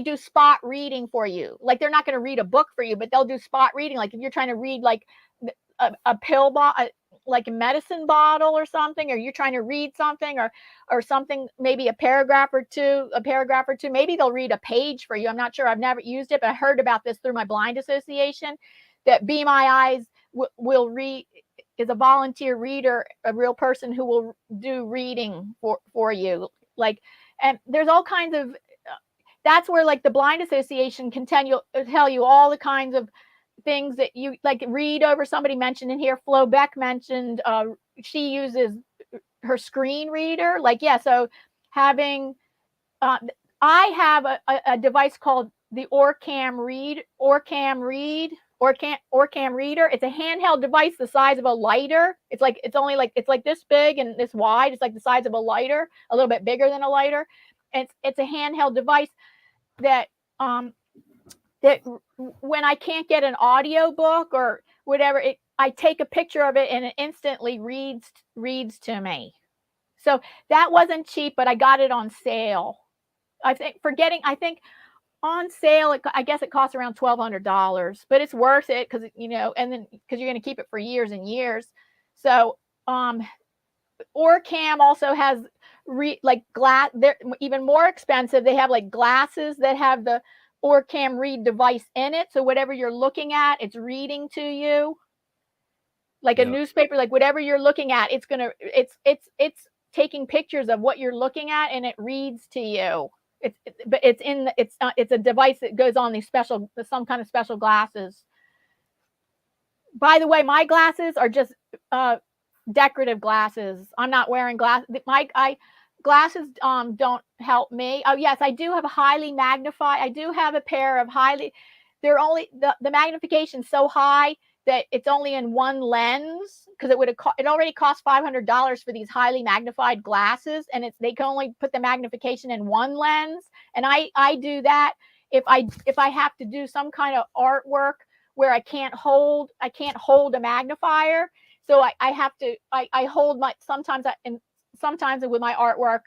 do spot reading for you. Like they're not going to read a book for you, but they'll do spot reading. Like if you're trying to read like a pill bottle, like a medicine bottle or something, or you're trying to read something or something, maybe a paragraph or two, maybe they'll read a page for you. I'm not sure. I've never used it, but I heard about this through my blind association, that Be My Eyes will read, is a volunteer reader, a real person who will do reading for you. Like, and there's all kinds of, that's where like the blind association can tell you all the kinds of things that you like read over. Somebody mentioned in here, Flo Beck mentioned she uses her screen reader. Like, yeah, so having I have a device called the Orcam Reader. It's a handheld device the size of a lighter. It's like this big and this wide. It's like the size of a lighter, a little bit bigger than a lighter. And it's a handheld device that that when I can't get an audio book or whatever, I take a picture of it and it instantly reads to me. So that wasn't cheap, but I got it on sale. I think on sale, I guess it costs around $1,200, but it's worth it because and then because you're going to keep it for years and years. So Orcam also has glass. They're even more expensive. They have like glasses that have the Orcam read device in it, so whatever you're looking at, it's reading to you. Like a newspaper, like whatever you're looking at, it's taking pictures of what you're looking at and it reads to you. It's a device that goes on some kind of special glasses. By the way, my glasses are just decorative glasses. I'm not wearing glasses. Glasses don't help me. Oh yes, I do have a highly magnified. I do have a pair of highly. They're only the magnification's so high that it's only in one lens, because it already costs $500 for these highly magnified glasses, and they can only put the magnification in one lens. And I do that if I have to do some kind of artwork where I can't hold a magnifier, so I have to hold my sometimes with my artwork.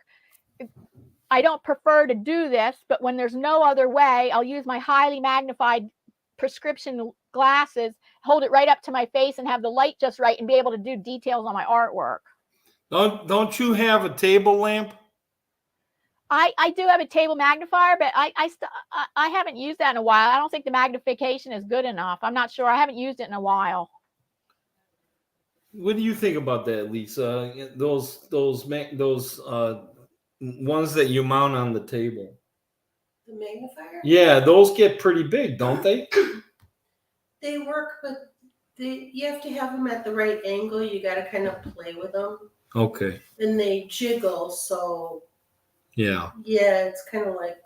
I don't prefer to do this, but when there's no other way, I'll use my highly magnified prescription glasses, hold it right up to my face and have the light just right and be able to do details on my artwork. Don't you have a table lamp? I do have a table magnifier, but I haven't used that in a while. I don't think the magnification is good enough. I'm not sure. I haven't used it in a while. What do you think about that, Lisa? Those ones that you mount on the table. The magnifier? Yeah, those get pretty big, don't they? They work, but you have to have them at the right angle. You got to kind of play with them. Okay. And they jiggle, so yeah, it's kind of like.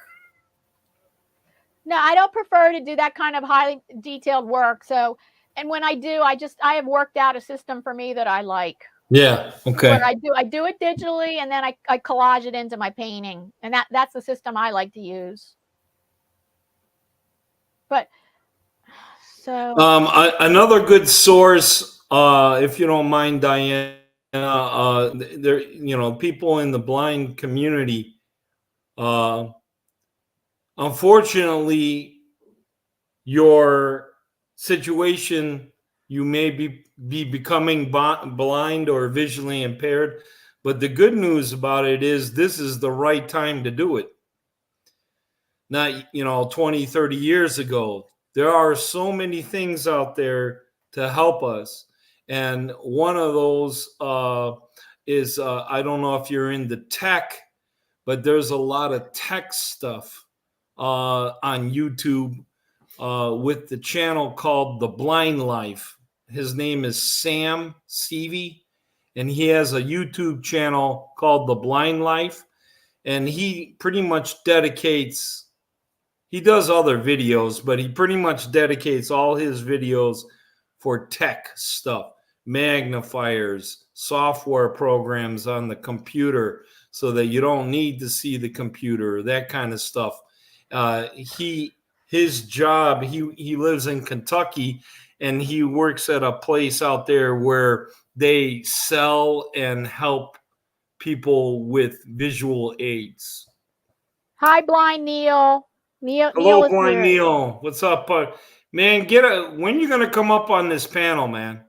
No, I don't prefer to do that kind of highly detailed work. So, and when I do, I have worked out a system for me that I like. Yeah. Okay. Where I do it digitally, and then I collage it into my painting, and that's the system I like to use. But So Another good source, if you don't mind, Diana, there, people in the blind community, unfortunately, your situation, you may be becoming blind or visually impaired, but the good news about it is this is the right time to do it. Not 20, 30 years ago. There are so many things out there to help us, and one of those is I don't know if you're into tech, but there's a lot of tech stuff on YouTube with the channel called The Blind Life. His name is Sam Seavey, and he has a YouTube channel called The Blind Life, and he pretty much dedicates, he does other videos, but he pretty much dedicates all his videos for tech stuff, magnifiers, software programs on the computer so that you don't need to see the computer, that kind of stuff. His job, he lives in Kentucky, and he works at a place out there where they sell and help people with visual aids. hi, blind Neil. Neil Hello, is Blind here. Neil. What's up? Man, when you gonna come up on this panel, man?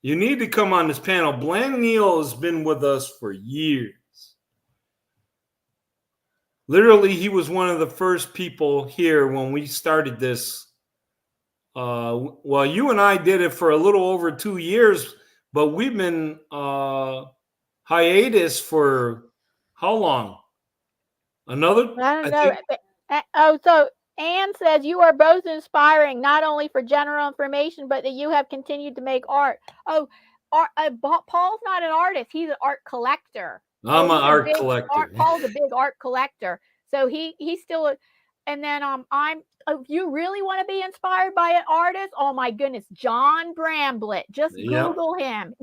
You need to come on this panel. Blind Neil has been with us for years. Literally, he was one of the first people here when we started this. Well, you and I did it for a little over 2 years, but we've been hiatus for how long? Another? I don't I know. think. So Anne says you are both inspiring, not only for general information, but that you have continued to make art. Oh, Paul's not an artist; he's an art collector. I'm an He's a art big collector. Paul's a big art collector. So he's still. And then I'm. If you really want to be inspired by an artist, oh my goodness, John Bramblett. Just Yep. Google him.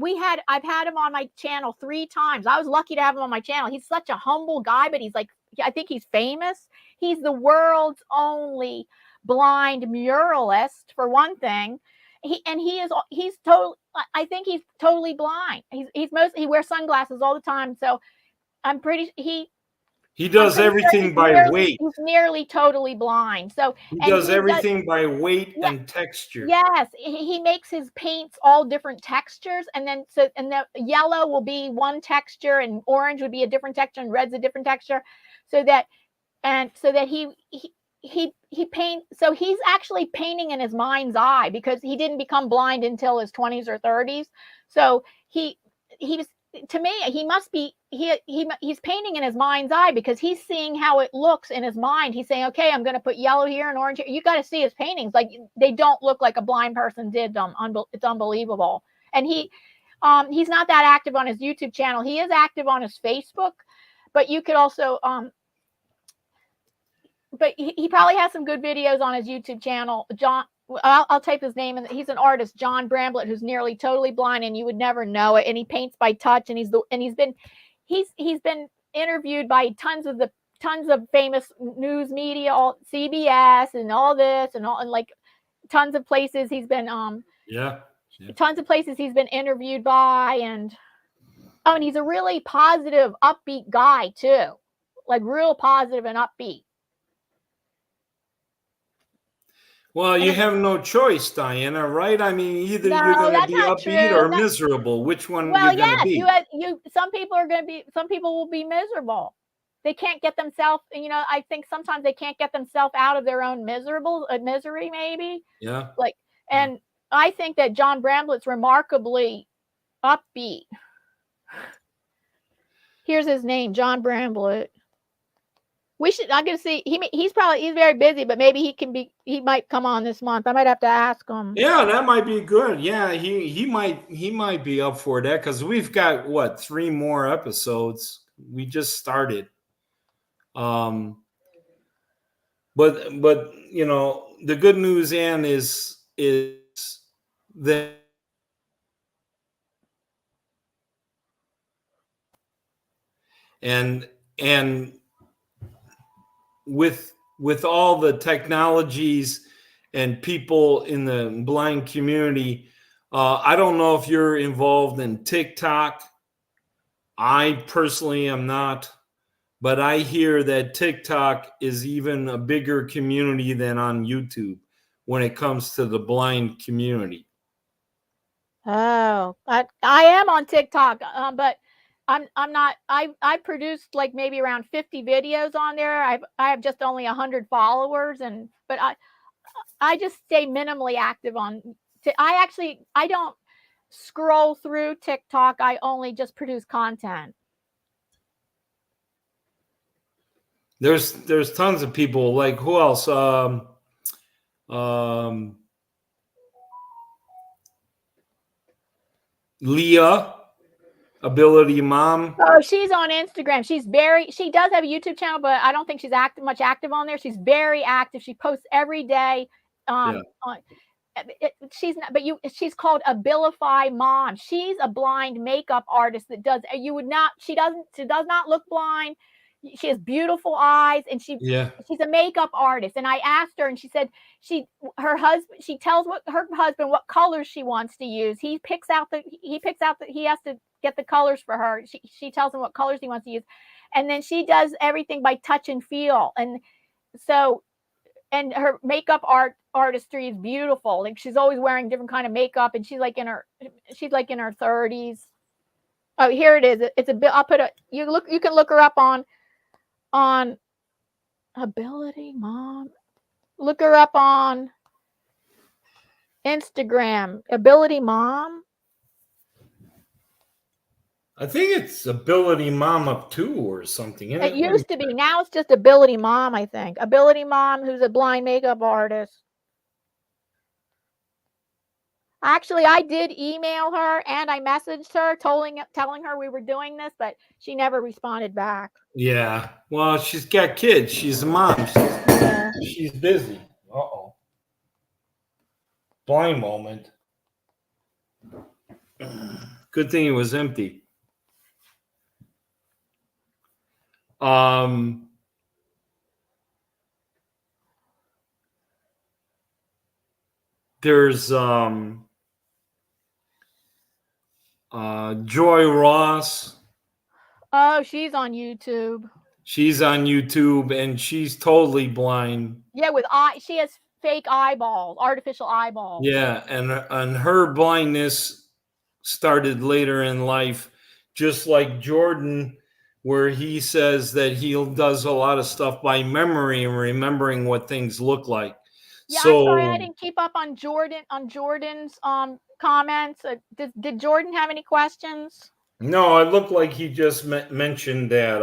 I've had him on my channel 3 times. I was lucky to have him on my channel. He's such a humble guy, but he's like, I think he's famous. He's the world's only blind muralist, for one thing. He's totally, I think he's totally blind. He wears sunglasses all the time. So I'm pretty, He does everything by weight. he's nearly totally blind. So, He and does everything by weight Yeah. and texture. Yes, he makes his paints all different textures, and then the yellow will be one texture, and orange would be a different texture, and red's a different texture, so that he paints. So he's actually painting in his mind's eye, because he didn't become blind until his 20s or 30s. So he was, to me, he must be he's painting in his mind's eye, because he's seeing how it looks in his mind. He's saying, okay, I'm going to put yellow here and orange here. You got to see his paintings. Like, they don't look like a blind person did them. It's unbelievable. And he's not that active on his YouTube channel. He is active on his Facebook, but you could also but he probably has some good videos on his YouTube channel. I'll type his name, and he's an artist, John Bramblett, who's nearly totally blind, and you would never know it. And he paints by touch, and he's been interviewed by tons of famous news media, all CBS and all this and like tons of places he's been tons of places he's been interviewed by, and he's a really positive, upbeat guy too, like real positive and upbeat. Well, you have no choice, Diana, right? I mean, either you're going to be upbeat or miserable. Which one are you going to be? Some people will be miserable. They can't get themselves, I think sometimes they can't get themselves out of their own misery, maybe. Yeah. And I think that John Bramblett's remarkably upbeat. Here's his name, John Bramblett. I'm going to see. He's very busy, but maybe he might come on this month. I might have to ask him. Yeah, that might be good. Yeah, he might be up for that, because we've got 3 more episodes. We just started. But the good news, Anne, is that and with all the technologies and people in the blind community. I don't know if you're involved in TikTok. I personally am not, but I hear that TikTok is even a bigger community than on YouTube when it comes to the blind community. Oh, I am on TikTok, but I'm not. I produced like maybe around 50 videos on there. I have just only 100 followers, but I just stay minimally active on. I don't scroll through TikTok. I only just produce content. There's tons of people. Like, who else? Um, Leah, Ability Mom. Oh, she's on Instagram. She does have a YouTube channel, but I don't think she's much active on there. She's very active. She posts every day. Yeah. She's not, but she's called Abilify Mom. She's a blind makeup artist that does, she does not look blind. She has beautiful eyes, and she's a makeup artist. And I asked her, and she said she tells her husband what colors she wants to use. He has to get the colors for her. She tells him what colors he wants to use. And then she does everything by touch and feel. And so, and her makeup artistry is beautiful. Like, she's always wearing different kind of makeup, and she's like in her 30s. Oh, here it is. It's a bit. You can look her up on Ability Mom. Look her up on Instagram, Ability Mom. I think it's Ability Mom up 2 or something. It used to be. Now it's just Ability Mom, I think. Ability Mom, who's a blind makeup artist. Actually, I did email her, and I messaged her telling her we were doing this, but she never responded back. Yeah. Well, she's got kids. She's a mom. She's busy. Uh-oh. Blind moment. Good thing it was empty. There's Joy Ross. Oh, she's on YouTube. She's on YouTube, and she's totally blind. Yeah, she has fake eyeballs, artificial eyeballs. Yeah, and her blindness started later in life, just like Jordan, where he says that he does a lot of stuff by memory and remembering what things look like. Yeah, so, I'm sorry I didn't keep up on Jordan's comments. Did Jordan have any questions? No, it looked like he just mentioned that.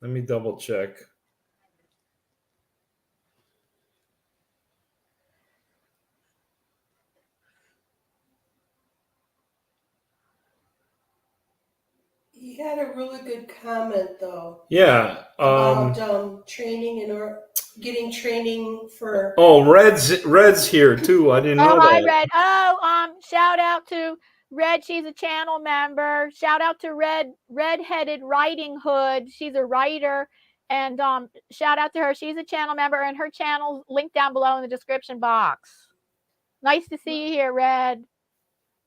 Let me double check. He had a really good comment, though. Yeah. About training or getting training for. Oh, Red's here too. I didn't know that. Hi, Red. Oh, shout out to Red. She's a channel member. Shout out to Redheaded Writing Hood. She's a writer, and shout out to her. She's a channel member, and her channel's linked down below in the description box. Nice to see you here, Red.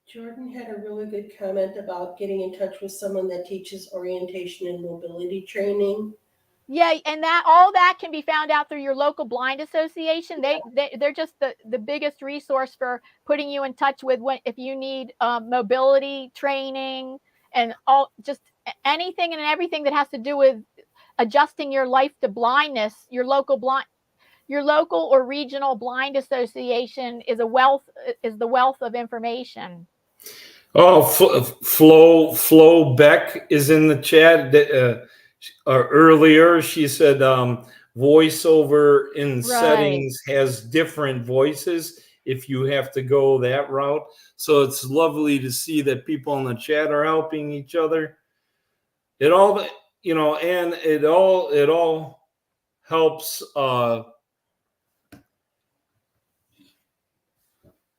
Jordan had a really good comment about getting in touch with someone that teaches orientation and mobility training. Yeah, and all that can be found out through your local blind association. They're just the biggest resource for putting you in touch with if you need mobility training and just anything and everything that has to do with adjusting your life to blindness. Your local or regional blind association is the wealth of information. Oh, Flo Beck is in the chat. Earlier, she said voiceover in settings has different voices if you have to go that route. So it's lovely to see that people in the chat are helping each other. It all, and it all helps.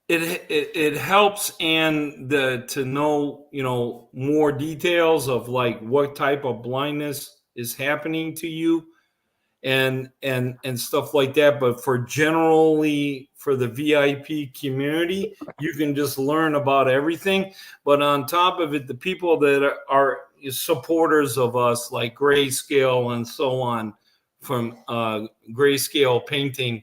It helps and to know more details of like what type of blindness is happening to you, and stuff like that. But for the VIP community, you can just learn about everything. But on top of it, the people that are supporters of us, like Grayscale and so on, from Grayscale Painting,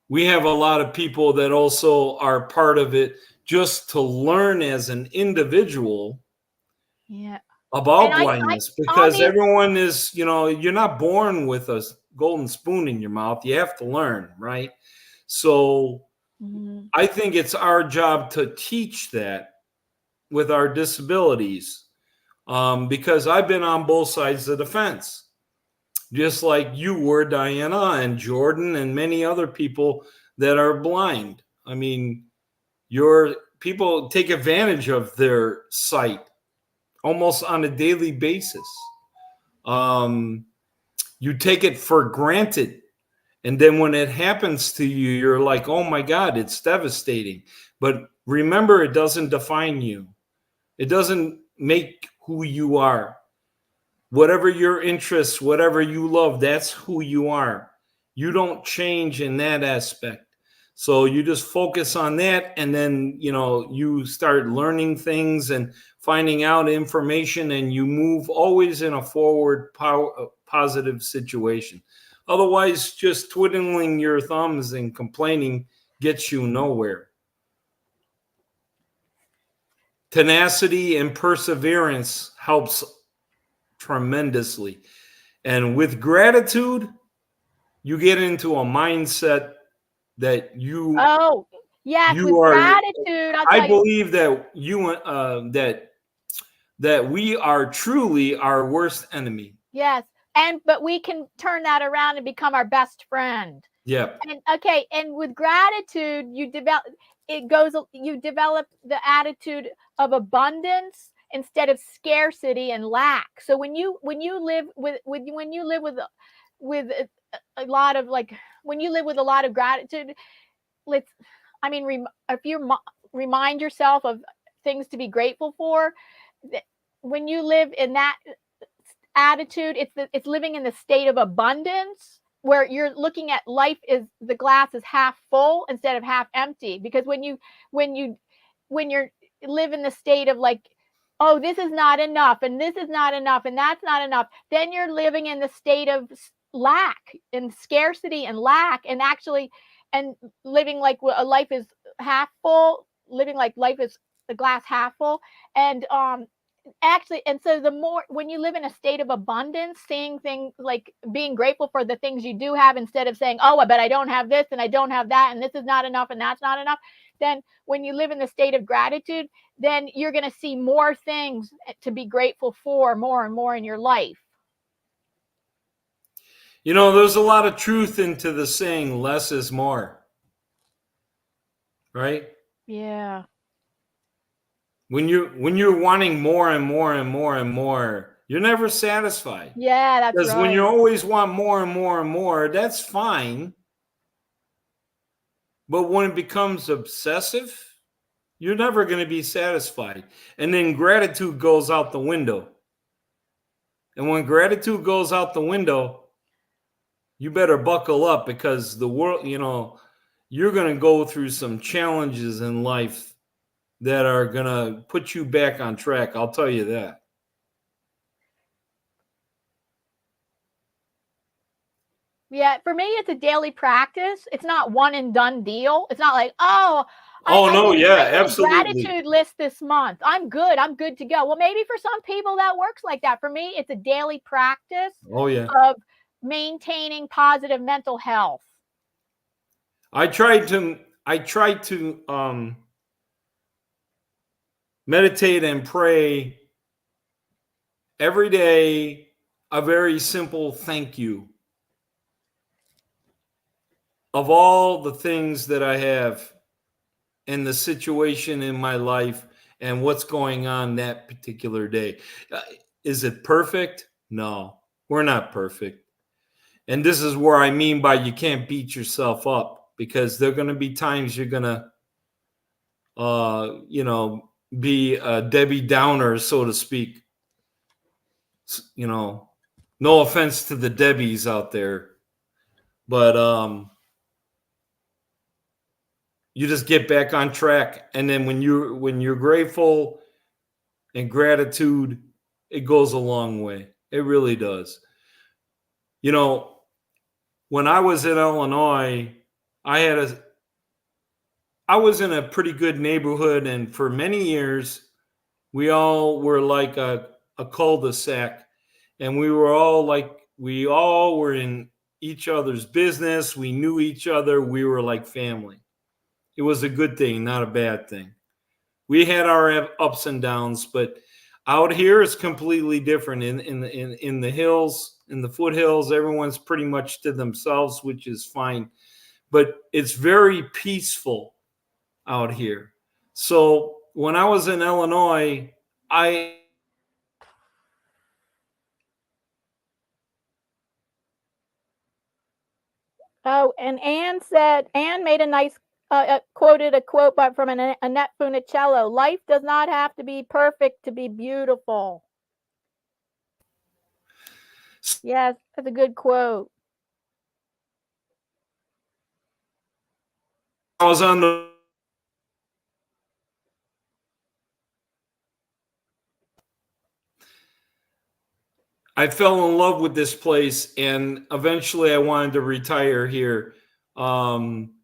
we have a lot of people that also are part of it just to learn as an individual about blindness, because everyone is, you're not born with a golden spoon in your mouth. You have to learn, right? So I think it's our job to teach that with our disabilities, because I've been on both sides of the fence, just like you were, Diana, and Jordan, and many other people that are blind. I mean, people take advantage of their sight almost on a daily basis. You take it for granted. And then when it happens to you, you're like, oh my God, it's devastating. But remember, it doesn't define you. It doesn't make who you are. Whatever your interests, whatever you love, that's who you are. You don't change in that aspect. So you just focus on that, and then, you start learning things and finding out information, and you move always in a forward, positive situation. Otherwise, just twiddling your thumbs and complaining gets you nowhere. Tenacity and perseverance helps tremendously. And with gratitude, you get into a mindset that you with gratitude, I believe that that we are truly our worst enemy. Yes. But we can turn that around and become our best friend. Yeah. And with gratitude, you develop the attitude of abundance instead of scarcity and lack. So when you live with a lot of gratitude, if you remind yourself of things to be grateful for, when you live in that attitude, it's living in the state of abundance, where you're looking at life is the glass is half full instead of half empty. Because when you live in the state of like, oh, this is not enough, and this is not enough, and that's not enough, then you're living in the state of lack and scarcity and lack, and living like a life is half full, living like life is the glass half full. And so the more, when you live in a state of abundance, seeing things like being grateful for the things you do have, instead of saying, oh, but I don't have this and I don't have that, and this is not enough and that's not enough, then when you live in the state of gratitude, then you're going to see more things to be grateful for, more and more in your life. There's a lot of truth into the saying, less is more. Right? Yeah. When you're wanting more and more and more and more, you're never satisfied. Yeah, that's right. Because when you always want more and more and more, that's fine. But when it becomes obsessive, you're never going to be satisfied. And then gratitude goes out the window. And when gratitude goes out the window, you better buckle up, because the world, you're going to go through some challenges in life that are going to put you back on track. I'll tell you that. Yeah, for me, it's a daily practice. It's not one and done deal. It's not like, I did absolutely. Gratitude list this month. I'm good to go. Well, maybe for some people that works like that. For me, it's a daily practice of maintaining positive mental health. I try to meditate and pray every day, a very simple thank you of all the things that I have and the situation in my life and what's going on that particular day. Is it perfect? No, we're not perfect. And this is where I mean by you can't beat yourself up, because there are going to be times you're going to, be a Debbie Downer, so to speak. No offense to the Debbies out there, but you just get back on track. And then when you're grateful and gratitude, it goes a long way. It really does. You know, when I was in Illinois, I was in a pretty good neighborhood, and for many years, we all were like a cul-de-sac, and we all were in each other's business. We knew each other. We were like family. It was a good thing, not a bad thing. We had our ups and downs, but out here it's completely different. In the hills, in the foothills, everyone's pretty much to themselves, which is fine. But it's very peaceful out here. So when I was in Illinois, I Oh, and Anne made a nice quoted a quote from Annette Funicello. Life does not have to be perfect to be beautiful. Yes, that's a good quote. was on the I fell in love with this place, and eventually I wanted to retire here. I'm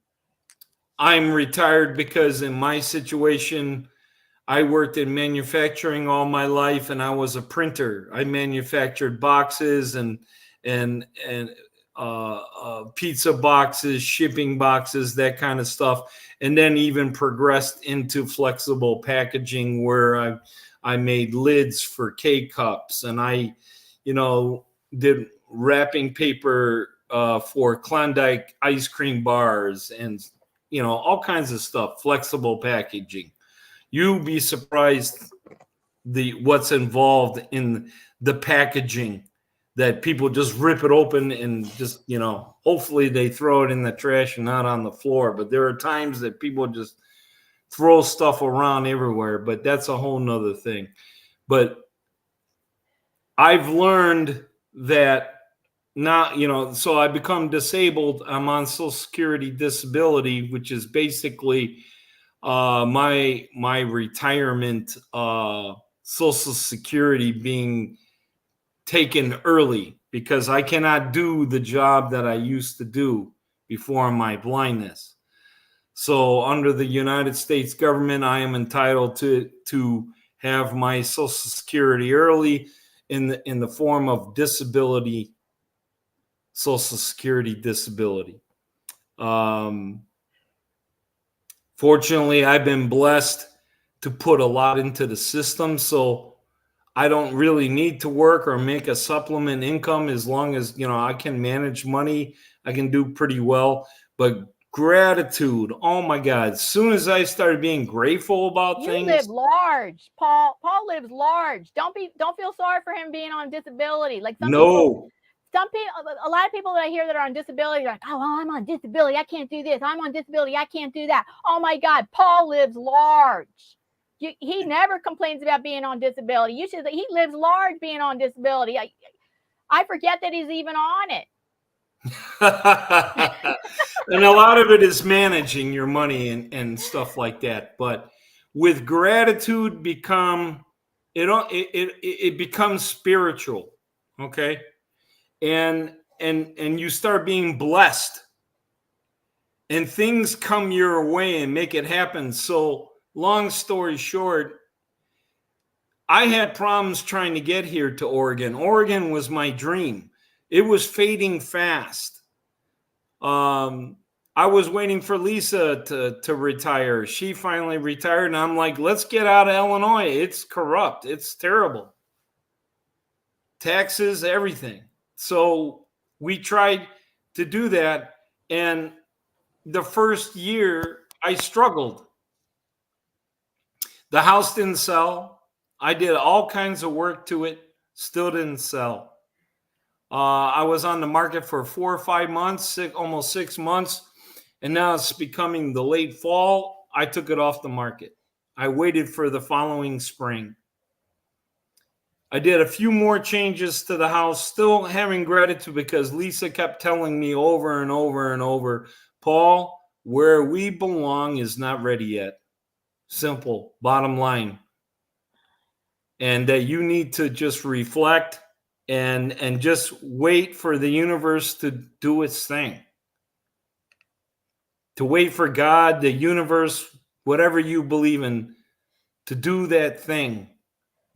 retired because in my situation, I worked in manufacturing all my life, and I was a printer. I manufactured boxes and pizza boxes, shipping boxes, that kind of stuff, and then even progressed into flexible packaging, where I made lids for K cups, and I, did wrapping paper for Klondike ice cream bars, and all kinds of stuff, flexible packaging. You'd be surprised what's involved in the packaging, that people just rip it open and just, hopefully they throw it in the trash and not on the floor. But there are times that people just throw stuff around everywhere, but that's a whole nother thing. But I've learned that now, so I become disabled. I'm on Social Security disability, which is basically my retirement, Social Security being taken early, because I cannot do the job that I used to do before my blindness. So under the United States government, I am entitled to have my Social Security early in the form of disability, Social Security disability. Fortunately, I've been blessed to put a lot into the system, so I don't really need to work or make a supplement income. As long as, I can manage money, I can do pretty well. But gratitude, oh my God, as soon as I started being grateful about things. You live large, Paul. Paul lives large. Don't feel sorry for him being on disability. Like a lot of people that I hear that are on disability are like, oh, well, I'm on disability, I can't do this. I'm on disability, I can't do that. Oh my God, Paul lives large. He never complains about being on disability. He lives large being on disability. I forget that he's even on it. And a lot of it is managing your money and stuff like that. But with gratitude, it becomes spiritual, okay? And you start being blessed, and things come your way and make it happen. So long story short, I had problems trying to get here to Oregon. Oregon was my dream. It was fading fast. I was waiting for Lisa to retire. She finally retired, and I'm like, let's get out of Illinois. It's corrupt. It's terrible. Taxes, everything. So we tried to do that, and the first year I struggled. The house didn't sell. I did all kinds of work to it, still didn't sell. I was on the market for 4 or 5 months, almost 6 months, and now it's becoming the late fall. I took it off the market. I waited for the following spring. I did a few more changes to the house, still having gratitude because Lisa kept telling me over and over and over, Paul, where we belong is not ready yet. Simple, bottom line. And that you need to just reflect and just wait for the universe to do its thing. To wait for God, the universe, whatever you believe in, to do that thing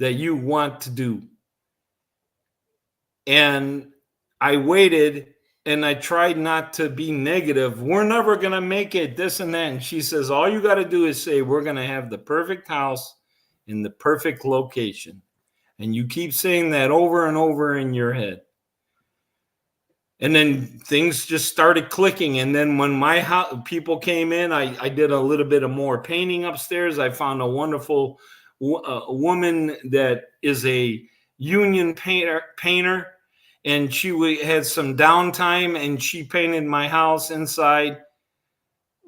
that you want to do. And I waited and I tried not to be negative. We're never going to make it, this and that. And she says, all you got to do is say, we're going to have the perfect house in the perfect location. And you keep saying that over and over in your head. And then things just started clicking. And then when my house, people came in, I did a little bit of more painting upstairs. I found a wonderful woman that is a union painter. And she had some downtime and she painted my house inside.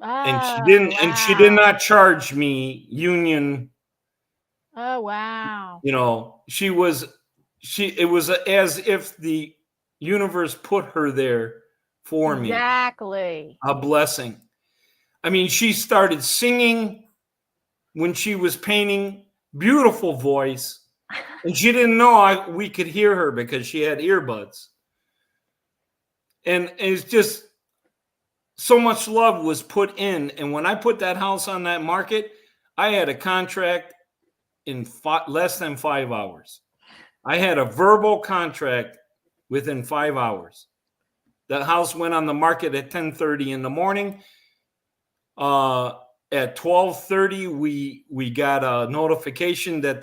And she didn't, and she did not charge me union. Oh, wow. You know, it was as if the universe put her there for me. Exactly. A blessing. I mean, she started singing when she was painting, beautiful voice. And she didn't know we could hear her because she had earbuds. And it's just so much love was put in. And when I put that house on that market, I had a contract in less than 5 hours. I had a verbal contract within 5 hours. The house went on the market at 10:30 in the morning. At 12:30, we got a notification that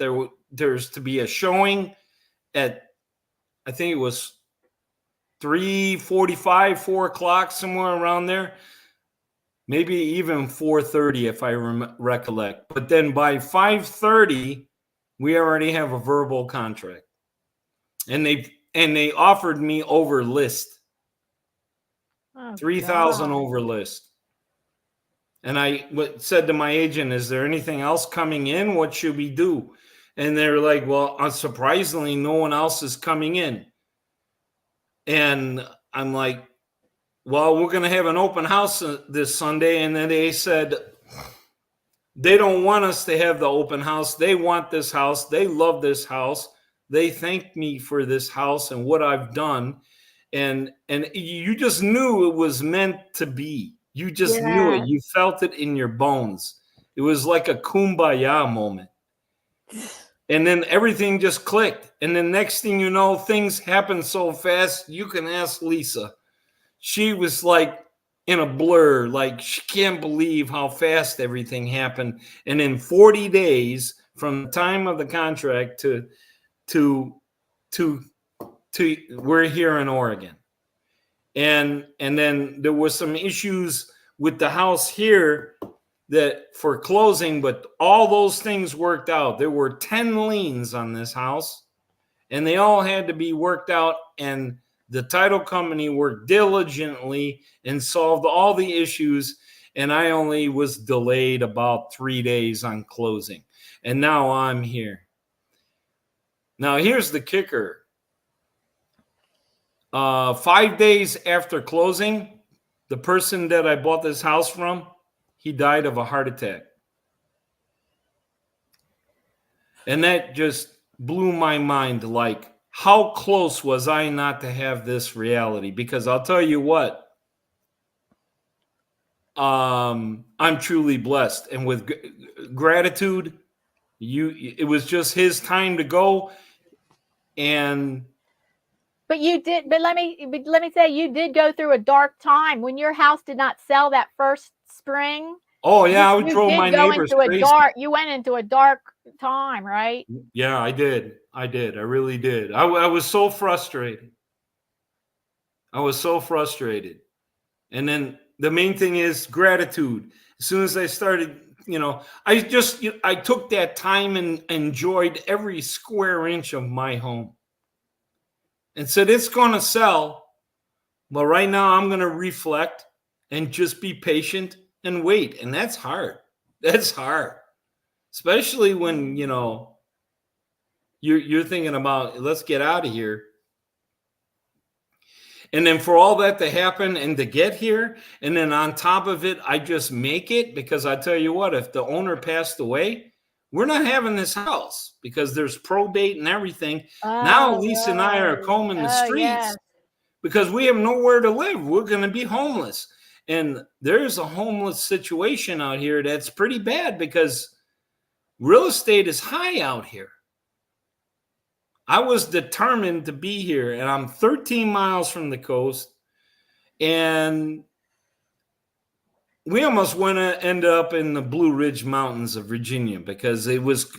there's to be a showing at, I think it was 3:45, 4 o'clock, somewhere around there. Maybe even 4:30 if I recollect. But then by 5:30, we already have a verbal contract. And they offered me over list. 3,000 over list. And I said to my agent, is there anything else coming in? What should we do? And they're like, well, surprisingly, no one else is coming in. And I'm like, well, we're going to have an open house this Sunday. And then they said, they don't want us to have the open house. They want this house. They love this house. They thank me for this house and what I've done. And you just knew it was meant to be. You just knew it. You felt it in your bones. It was like a kumbaya moment. And then everything just clicked. And then next thing you know, things happen so fast. You can ask Lisa. She was like in a blur. Like she can't believe how fast everything happened. And in 40 days from the time of the contract to we're here in Oregon. And then there was some issues with the house here that for closing, but all those things worked out. There were 10 liens on this house and they all had to be worked out. And the title company worked diligently and solved all the issues. And I only was delayed about 3 days on closing. And now I'm here. Now here's the kicker. 5 days after closing, the person that I bought this house from, he died of a heart attack. And that just blew my mind. Like, how close was I not to have this reality? Because I'll tell you what, I'm truly blessed. And with gratitude, it was just his time to go. But let me say, you did go through a dark time when your house did not sell that first spring. Oh yeah, I drove my neighbors crazy. You went into a dark time, right? Yeah, I did. I really did. I was so frustrated. And then the main thing is gratitude. As soon as I started, I took that time and enjoyed every square inch of my home. And said, it's going to sell. But right now I'm going to reflect and just be patient and wait. And that's hard. That's hard. Especially when, You're thinking about, let's get out of here. And then for all that to happen and to get here, and then on top of it, I just make it, because I tell you what, if the owner passed away, we're not having this house because there's probate and everything. Now Oh, Lisa and I are right. combing the Oh, streets yes. because we have nowhere to live. We're going to be homeless. And there's a homeless situation out here that's pretty bad because real estate is high out here. I was determined to be here, and I'm 13 miles from the coast, and we almost want to end up in the Blue Ridge Mountains of Virginia because it was,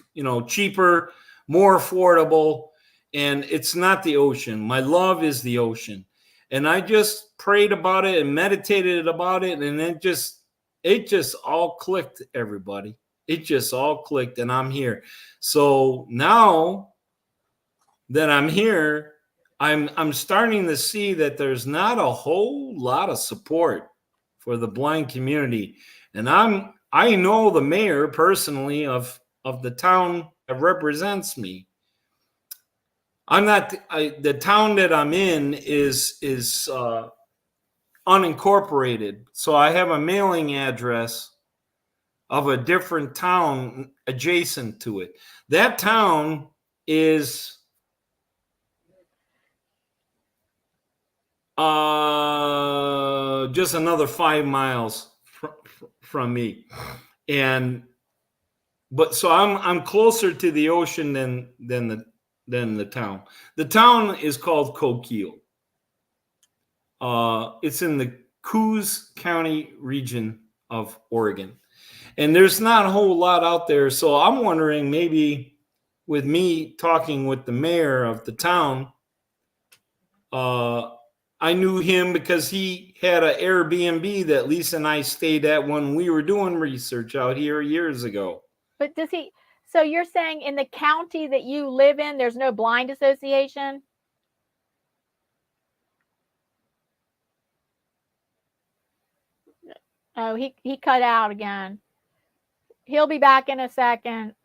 cheaper, more affordable, and it's not the ocean. My love is the ocean. And I just prayed about it and meditated about it, and it just all clicked, everybody. It just all clicked, and I'm here. So now that I'm here, I'm starting to see that there's not a whole lot of support for the blind community. And I know the mayor personally of the town that represents me. The town that I'm in is unincorporated. So I have a mailing address of a different town adjacent to it. That town is just another 5 miles from me. But so I'm closer to the ocean than the town. The town is called Coquille. It's in the Coos County region of Oregon. And there's not a whole lot out there. So I'm wondering, maybe with me talking with the mayor of the town, I knew him because he had an Airbnb that Lisa and I stayed at when we were doing research out here years ago. But so you're saying in the county that you live in, there's no blind association? Oh, he cut out again. He'll be back in a second.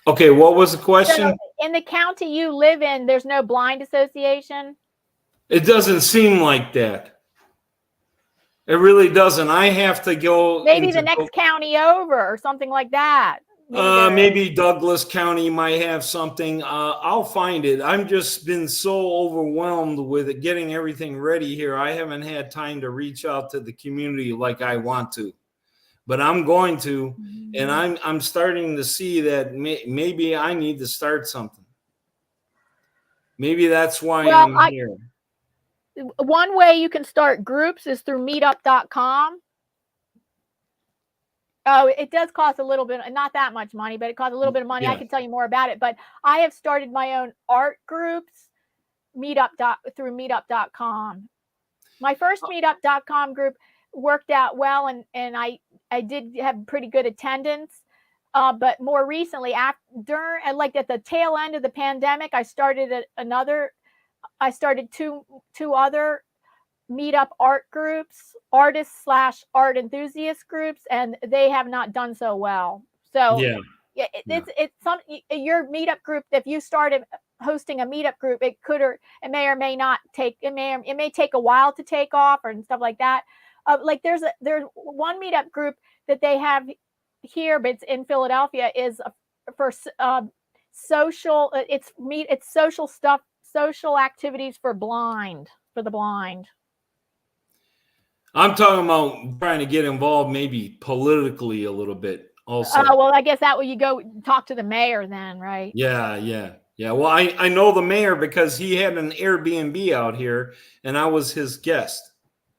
Okay, what was the question? So in the county you live in, there's no blind association? It doesn't seem like that. It really doesn't. I have to go. Maybe the next county over or something like that. Maybe Douglas County might have something. I'll find it. I've just been so overwhelmed with it, getting everything ready here. I haven't had time to reach out to the community like I want to, but I'm going to, and I'm starting to see that maybe I need to start something. Maybe that's why I'm here. One way you can start groups is through meetup.com. Oh, it does cost a little bit, not that much money, but it costs a little bit of money. Yeah. I can tell you more about it, but I have started my own art groups through meetup.com. My first meetup.com group worked out well, and I did have pretty good attendance. But more recently, at the tail end of the pandemic, I started two other meetup art groups, artists/art enthusiast groups, and they have not done so well. So it's some your meetup group. If you started hosting a meetup group, it may or may not take. It may take a while to take off and stuff like that. There's one meetup group that they have here, but it's in Philadelphia, is for social. It's social stuff, social activities for the blind. I'm talking about trying to get involved, maybe politically a little bit also. Well, I guess that way you go talk to the mayor then, right? Yeah. Well, I know the mayor because he had an Airbnb out here and I was his guest.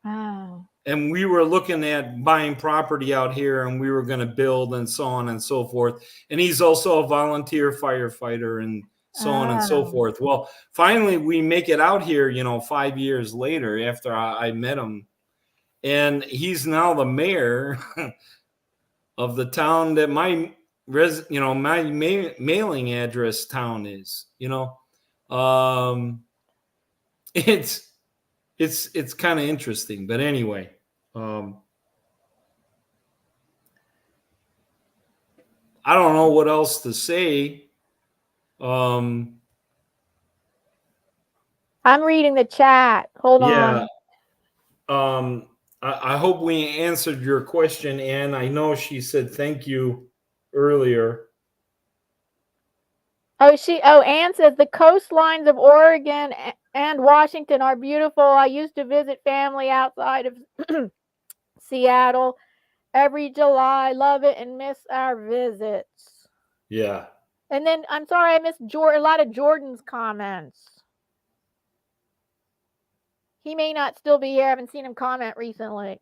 Oh. And we were looking at buying property out here and we were going to build and so on and so forth. And he's also a volunteer firefighter and so on and so forth. Well, finally we make it out here, 5 years later after I met him. And he's now the mayor of the town that my mailing address town is. It's kind of interesting. But anyway, I don't know what else to say. I'm reading the chat. Hold Yeah. on. I hope we answered your question, Anne. I know she said thank you earlier. Ann says the coastlines of Oregon and Washington are beautiful. I used to visit family outside of Seattle every July. Love it and miss our visits. Yeah. And then I'm sorry I missed a lot of Jordan's comments. He may not still be here. I haven't seen him comment recently.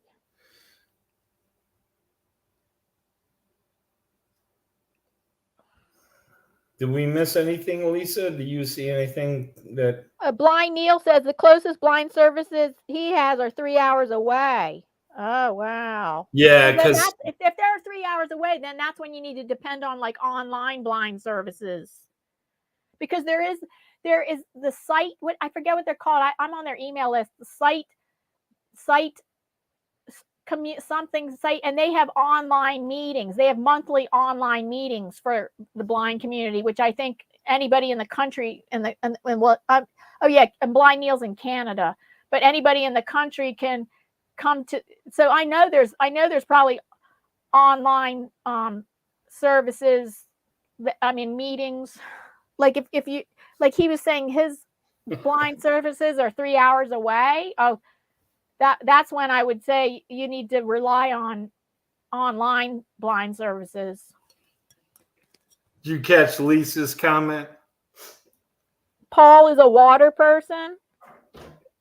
Did we miss anything, Lisa? Do you see anything that? Blind Neil says the closest blind services he has are 3 hours away. Oh, wow. Yeah, So then because if they're 3 hours away, then that's when you need to depend on like online blind services. Because there is the site, what I forget what they're called. I'm on their email list. The site something site, and they have online meetings. They have monthly online meetings for the blind community, which I think anybody in the country and Blind Neil's in Canada, but anybody in the country can come to. So I know there's probably online services. Meetings. Like if you, like he was saying, his blind services are 3 hours away. Oh, that's when I would say you need to rely on online blind services. Did you catch Lisa's comment? Paul is a water person,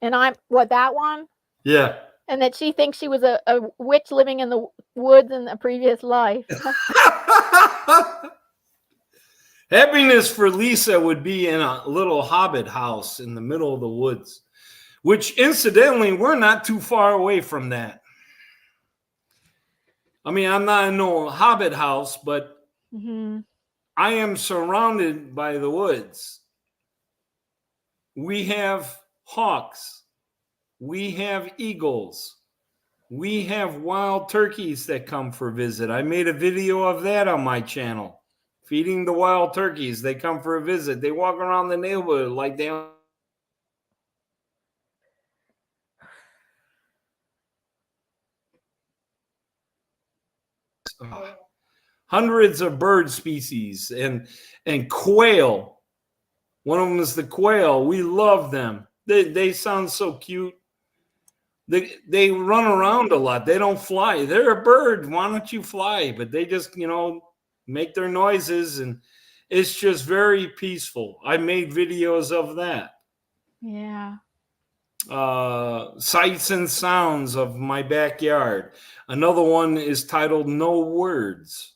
and that one? Yeah. And that she thinks she was a witch living in the woods in a previous life. Happiness for Lisa would be in a little hobbit house in the middle of the woods, which incidentally, we're not too far away from that. I mean, I'm not in no hobbit house, but I am surrounded by the woods. We have hawks. We have eagles. We have wild turkeys that come for visit. I made a video of that on my channel. Feeding the wild turkeys. They come for a visit. They walk around the neighborhood like they... Hundreds of bird species and quail. One of them is the quail. We love them. They sound so cute. They run around a lot. They don't fly. They're a bird. Why don't you fly? But they just, make their noises, and it's just very peaceful. I made videos of that. Yeah. Sights and sounds of my backyard. Another one is titled No Words.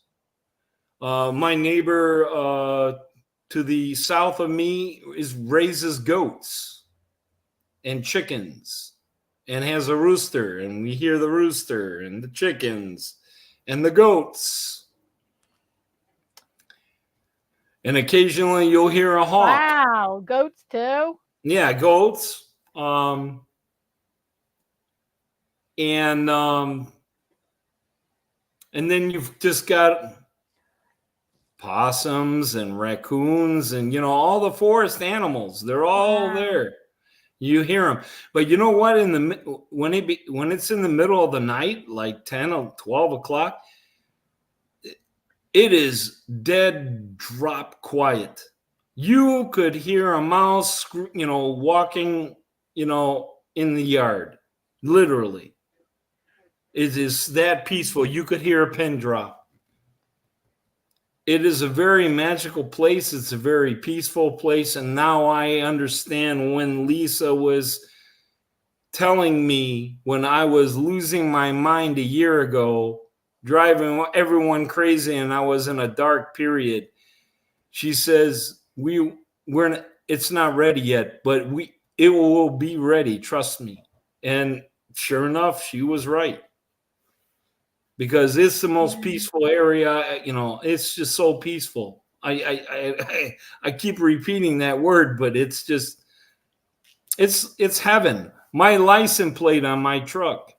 My neighbor to the south of me raises goats and chickens and has a rooster, and we hear the rooster and the chickens and the goats. And occasionally you'll hear a hawk. Wow, goats too? Yeah, goats. And then you've just got possums and raccoons and all the forest animals. They're all there. You hear them. But you know what? When it's in the middle of the night, like 10 or 12 o'clock, it is dead drop quiet. You could hear a mouse, walking, in the yard. Literally. It is that peaceful. You could hear a pin drop. It is a very magical place. It's a very peaceful place. And now I understand when Lisa was telling me when I was losing my mind a year ago, driving everyone crazy, and I was in a dark period. She says, it's not ready yet, but it will be ready. Trust me. And sure enough, she was right. Because it's the most peaceful area, it's just so peaceful. I keep repeating that word, but it's just, it's heaven. My license plate on my truck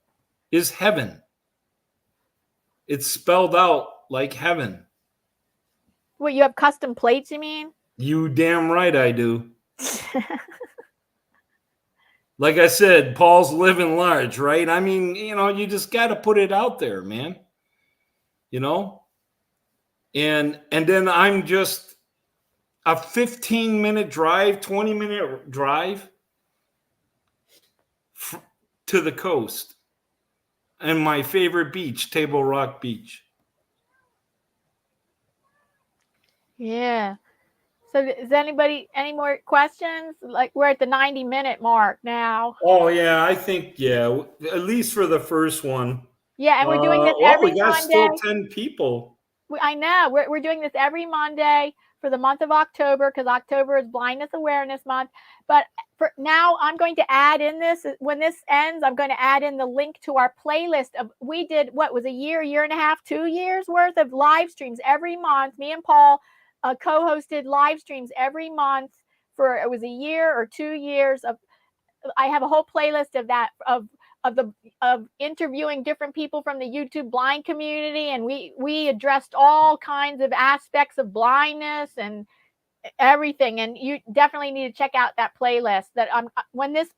is heaven. It's spelled out like heaven. What, you have custom plates, you mean? You damn right I do. Like I said, Paul's living large, right? I mean, you just got to put it out there, man. And then I'm just a 15-minute drive, 20-minute drive to the coast and my favorite beach, Table Rock Beach. Yeah. So is any more questions? Like, we're at the 90-minute mark now. Oh yeah, I think at least for the first one. Yeah, and we're doing this well, every we got Monday. still 10 people. I know we're doing this every Monday for the month of October, because October is Blindness Awareness Month. But for now, I'm going to add in this, when this ends, I'm going to add in the link to our playlist of, we did, what was a year and a half, 2 years worth of live streams every month. Me and Paul co-hosted live streams every month for, it was a year or 2 years of, I have a whole playlist of that, of interviewing different people from the YouTube blind community, and we addressed all kinds of aspects of blindness and everything. And you definitely need to check out that playlist. That when this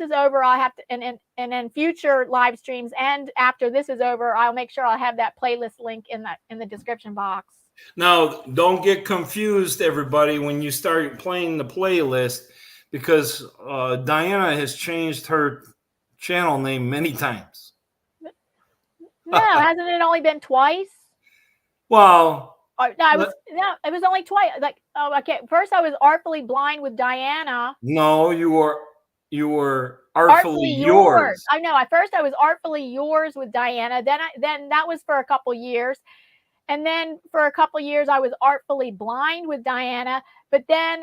is over, I'll have to, and then future live streams, and after this is over, I'll make sure I'll have that playlist link in the description box. Now, don't get confused, everybody, when you start playing the playlist, because Diana has changed her channel name many times. No, hasn't it only been twice? Well, it was only twice. Like, oh, okay. First, I was Artfully Blind with Diana. No, you were Artfully Yours. I know. At first, I was Artfully Yours with Diana. Then that was for a couple years. And then for a couple years, I was Artfully Blind with Diana. But then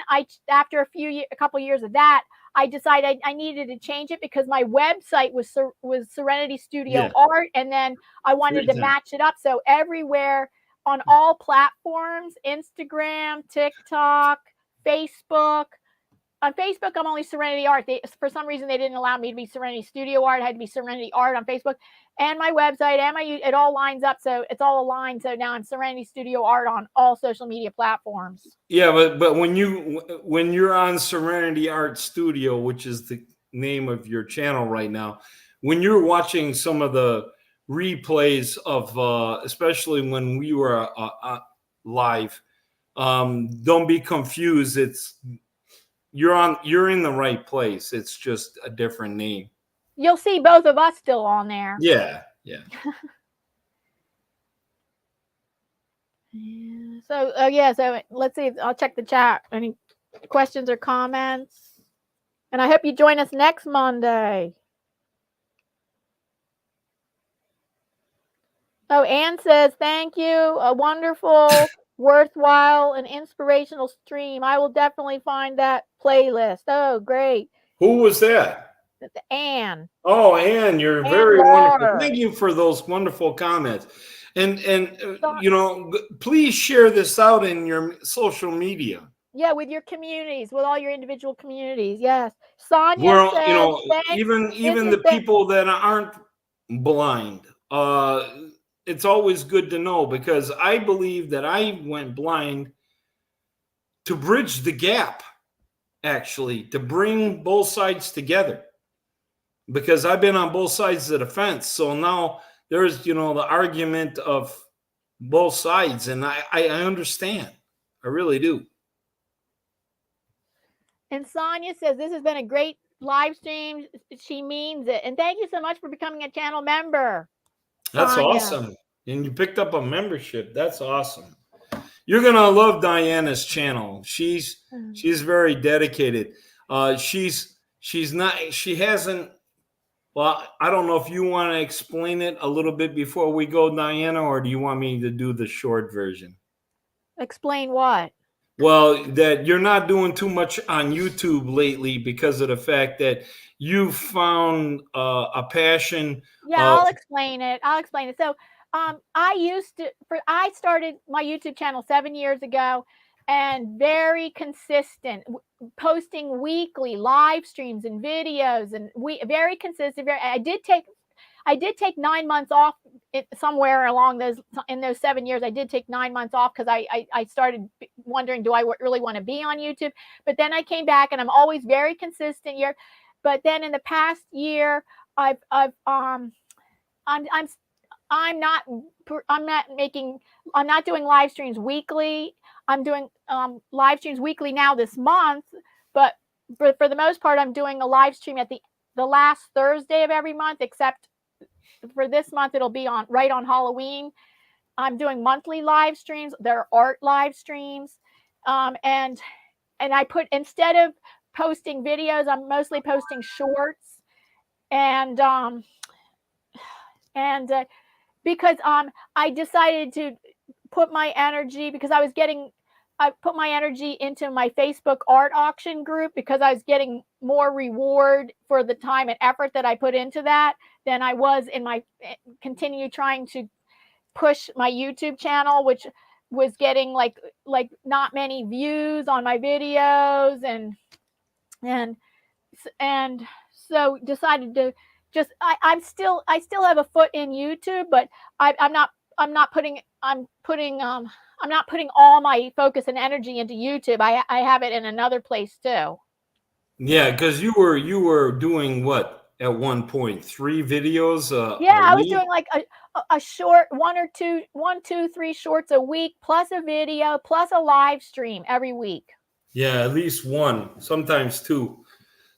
after a couple years of that, I decided I needed to change it, because my website was Serenity Studio Art, and then I wanted to match it up. So everywhere, on all platforms, Instagram, TikTok, Facebook. On Facebook, I'm only Serenity Art. For some reason, they didn't allow me to be Serenity Studio Art. I had to be Serenity Art on Facebook. And my website and it all lines up, so it's all aligned. So now I'm Serenity Studio Art on all social media platforms. Yeah, but when you're on Serenity Art Studio, which is the name of your channel right now, when you're watching some of the replays of, especially when we were live, don't be confused. You're in the right place. It's just a different name. You'll see both of us still on there. Yeah. So let's see. I'll check the chat. Any questions or comments? And I hope you join us next Monday. Oh, Anne says, thank you. A wonderful, worthwhile, and inspirational stream. I will definitely find that playlist. Oh, great. Who was that? Anne. Oh, Anne, you're very wonderful. Thank you for those wonderful comments. And please share this out in your social media. Yeah, with your communities, with all your individual communities. Yes. Sonia says, even the people that aren't blind, it's always good to know, because I believe that I went blind to bridge the gap, actually, to bring both sides together. Because I've been on both sides of the fence. So now there's, the argument of both sides. And I understand. I really do. And Sonia says, this has been a great live stream. She means it. And thank you so much for becoming a channel member. That's Sonia. awesome. And you picked up a membership. That's awesome. You're going to love Diana's channel. She's very dedicated. She hasn't. Well, I don't know if you want to explain it a little bit before we go, Diana, or do you want me to do the short version? Explain what? Well, that you're not doing too much on YouTube lately because of the fact that you found a passion. Yeah, I'll explain it. So I started my YouTube channel 7 years ago, and very consistent, posting weekly live streams and videos, and very consistent. I did take 9 months off somewhere along in those 7 years, I did take 9 months off because I started wondering, do I really want to be on YouTube? But then I came back, and I'm always very consistent here. But then in the past year, I'm not doing live streams weekly. I'm doing live streams weekly now this month, but for the most part, I'm doing a live stream at the last Thursday of every month, except for this month, it'll be right on Halloween. I'm doing monthly live streams. They're art live streams. And I put, instead of posting videos, I'm mostly posting shorts. And because I decided to put my energy, because I put my energy into my Facebook art auction group, because I was getting more reward for the time and effort that I put into that than I was in my continue trying to push my YouTube channel, which was getting like not many views on my videos, and so decided to just I still have a foot in YouTube, but I'm not putting all my focus and energy into YouTube. I have it in another place too. Yeah, because you were doing what at one point? 3 videos yeah, a I was week? doing like a short 1, 2, 3 shorts a week, plus a video, plus a live stream every week. Yeah, at least 1, sometimes 2.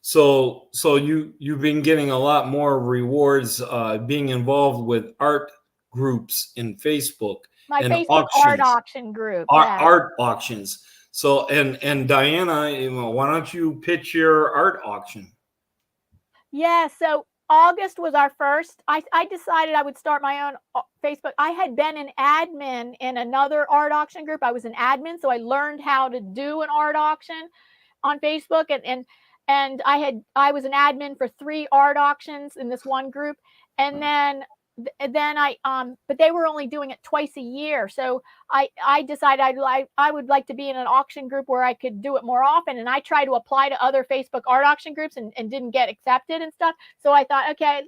So you've been getting a lot more rewards being involved with art groups in Facebook My and Facebook art auctions, auction group. Yeah. art auctions. So and Diana, why don't you pitch your art auction? Yeah, so August was our first. I decided I would start my own Facebook. I had been an admin in another art auction group. I was an admin, so I learned how to do an art auction on Facebook, and I was an admin for 3 art auctions in this one group, and then but they were only doing it twice a year, so I decided I would like to be in an auction group where I could do it more often, and I tried to apply to other Facebook art auction groups and didn't get accepted and stuff. So I thought, okay,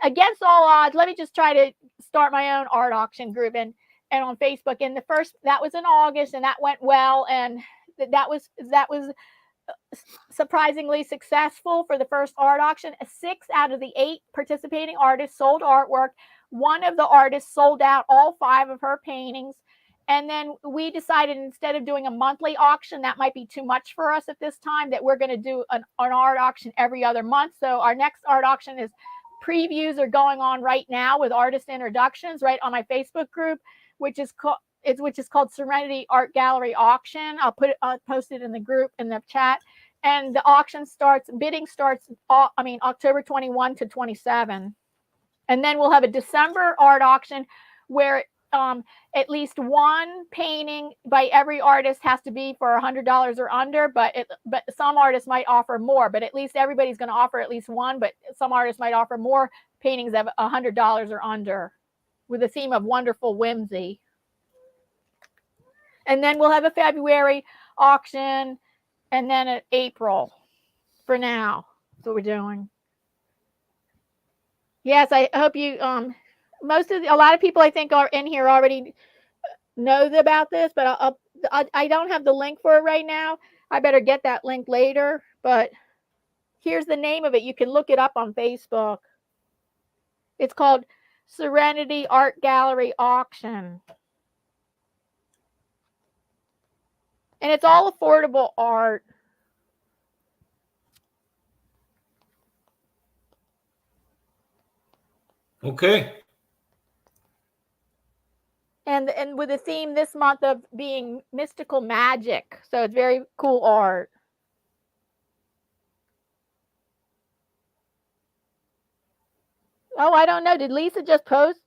against all odds, let me just try to start my own art auction group and on Facebook. And that was in August, and that went well, and that was surprisingly successful for the first art auction. 6 out of the 8 participating artists sold artwork. One of the artists sold out all 5 of her paintings. And then we decided, instead of doing a monthly auction, that might be too much for us at this time, that we're going to do an art auction every other month. So our next art auction previews are going on right now with artist introductions right on my Facebook group, which is called Serenity Art Gallery Auction. I'll post it in the group, in the chat. And the bidding starts October 21 to 27. And then we'll have a December art auction where at least one painting by every artist has to be for $100 or under, but some artists might offer more, but at least everybody's going to offer at least one, but some artists might offer more paintings of $100 or under, with a theme of wonderful whimsy. And then we'll have a February auction, and then an April for now. That's what we're doing. Yes, I hope you, a lot of people I think are in here already know about this, but I don't have the link for it right now. I better get that link later, but here's the name of it. You can look it up on Facebook. It's called Serenity Art Gallery Auction. And it's all affordable art. Okay. And with a theme this month of being mystical magic. So it's very cool art. Oh, I don't know. Did Lisa just post?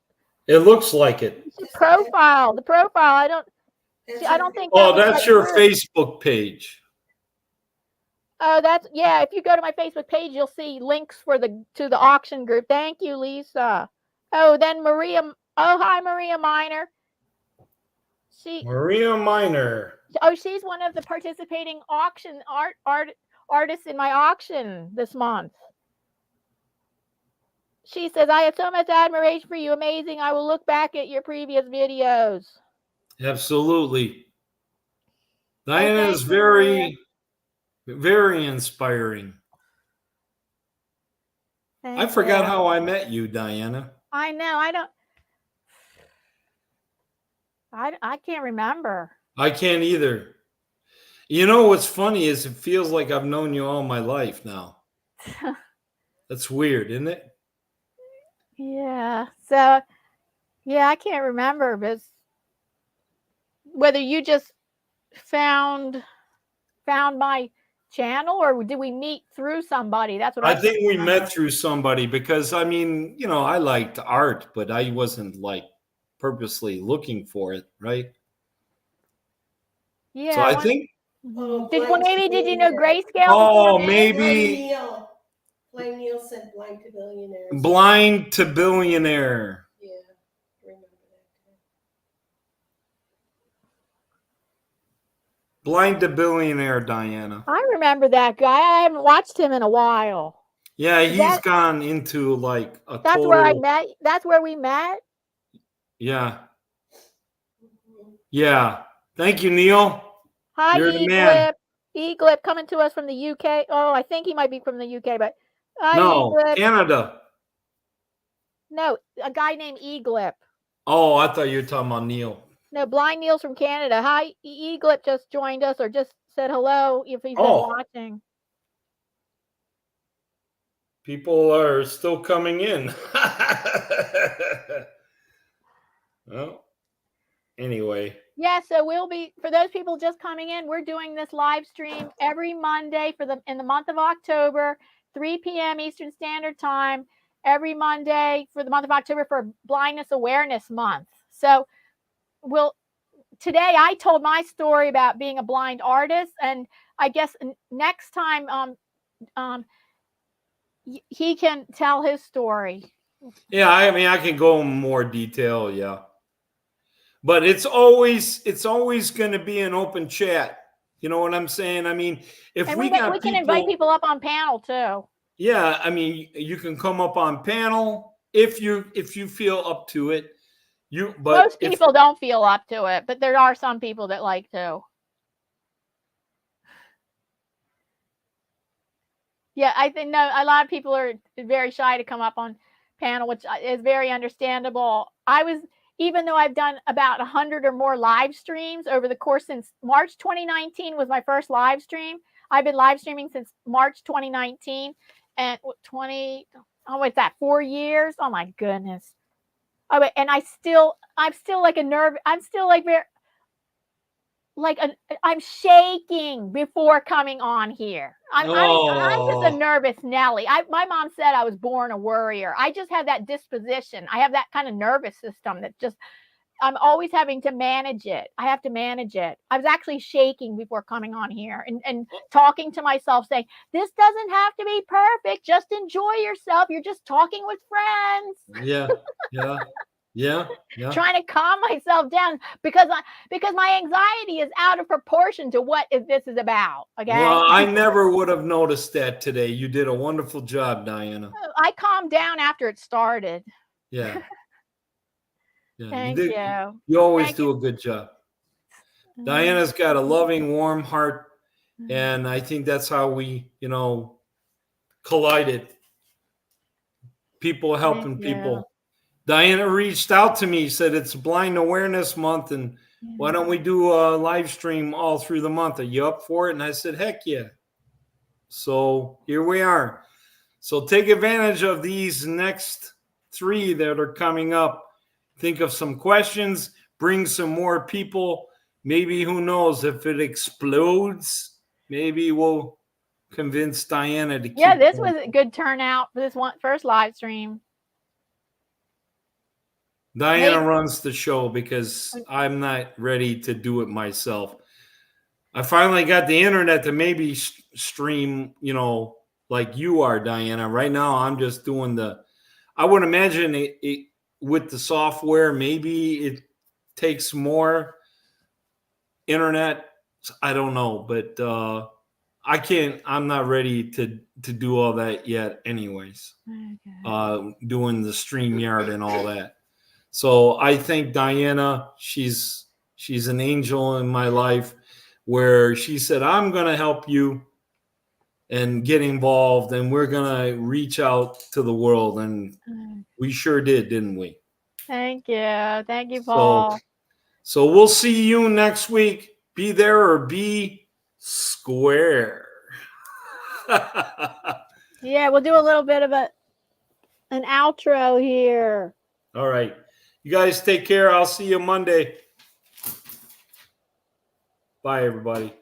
It looks like it. The profile. I don't think. Oh, that's your Facebook page. Oh, yeah. If you go to my Facebook page, you'll see links to the auction group. Thank you, Lisa. Oh, then Maria. Oh, hi, Maria Miner. Maria Miner. Oh, she's one of the participating auction artists in my auction this month. She says, I have so much admiration for you. Amazing. I will look back at your previous videos. Absolutely. Oh, Diana thank is you, Maria. very inspiring. I Thank forgot you. how I met you, Diana. I know. I can't remember. I can't either. You know what's funny is it feels like I've known you all my life now. That's weird, isn't it? Yeah. So, yeah, I can't remember, but whether you just found my channel or did we meet through somebody? That's what I I can't think we remember. met through somebody because I mean, you know, I liked art, but I wasn't like purposely looking for it, right? Yeah. So I think, Oh, Did blind to maybe did you know billionaire. Grayscale before oh, me? Blind maybe Neil. Blind Neil said blind to billionaires. Blind to Billionaire. Yeah, remember that. Blind to Billionaire, Diana. I remember that guy. I haven't watched him in a while. Yeah, he's That gone into like a that's where I total. met. That's where we met. Yeah, yeah. Thank you, Neil. Hi, You're the man. Eglip. Eglip coming to us from the UK. Oh, I think he might be from the UK, but hi, No, Eglip. Canada. No, a guy named Eglip. Oh, I thought you were talking about Neil. No, Blind Neil's from Canada. Hi, Eglip just joined us or just said hello if he's been Oh. watching. People are still coming in. Well, anyway. Yeah, so we'll be, for those people just coming in, we're doing this live stream every Monday in the month of October, 3 p.m. Eastern Standard Time, every Monday for the month of October for Blindness Awareness Month. So today I told my story about being a blind artist, and I guess next time he can tell his story. Yeah, I mean I can go in more detail, yeah. But it's always going to be an open chat. You know what I'm saying? I mean, if And we we can invite people up on panel too. Yeah, I mean, you can come up on panel if you feel up to it. Most people don't feel up to it, but there are some people that like to. Yeah, I think a lot of people are very shy to come up on panel, which is very understandable. Even though I've done about 100 or more live streams over the course since March 2019 was my first live stream. I've been live streaming since March 2019, and what's that? 4 years? Oh my goodness. Oh, wait, and I'm still like a nerve. I'm still like I'm shaking before coming on here. I'm just a nervous Nelly. My mom said I was born a worrier. I just have that disposition. I have that kind of nervous system that just I'm always having to manage it. I have to manage it. I was actually shaking before coming on here and talking to myself saying, this doesn't have to be perfect. Just enjoy yourself. You're just talking with friends. Yeah. Trying to calm myself down because my anxiety is out of proportion to what this is about. Okay. Well, I never would have noticed that today. You did a wonderful job, Diana. I calmed down after it started. Yeah. Thank you. You always do a good job. Diana's got a loving, warm heart, and I think that's how we, collided. People helping people. Diana reached out to me, said it's Blind Awareness Month, and why don't we do a live stream all through the month? Are you up for it? And I said, heck yeah. So here we are. So take advantage of these next 3 that are coming up. Think of some questions, bring some more people. Maybe, who knows, if it explodes, maybe we'll convince Diana to keep this going. was a good turnout for this first live stream. Diana runs the show because I'm not ready to do it myself. I finally got the internet to maybe stream, like you are, Diana. Right now, I'm just doing I would imagine it with the software, maybe it takes more internet. I don't know, but I'm not ready to do all that yet anyways. Okay. Doing the StreamYard and all that. So I think Diana, she's an angel in my life, where she said, I'm going to help you and get involved, and we're going to reach out to the world. And we sure did, didn't we? Thank you. Thank you, Paul. So we'll see you next week. Be there or be square. Yeah, we'll do a little bit of an outro here. All right. You guys take care. I'll see you Monday. Bye, everybody.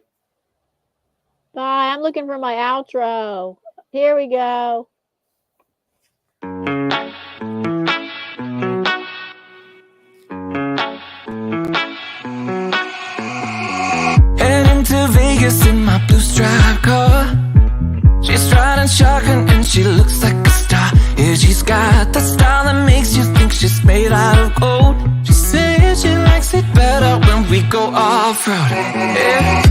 Bye. I'm looking for my outro. Here we go. Heading to Vegas in my blue stripe car. She's riding shotgun and she looks like a star. Yeah, she's got the style that makes you think she's made out of gold. She says she likes it better when we go off-road. Yeah.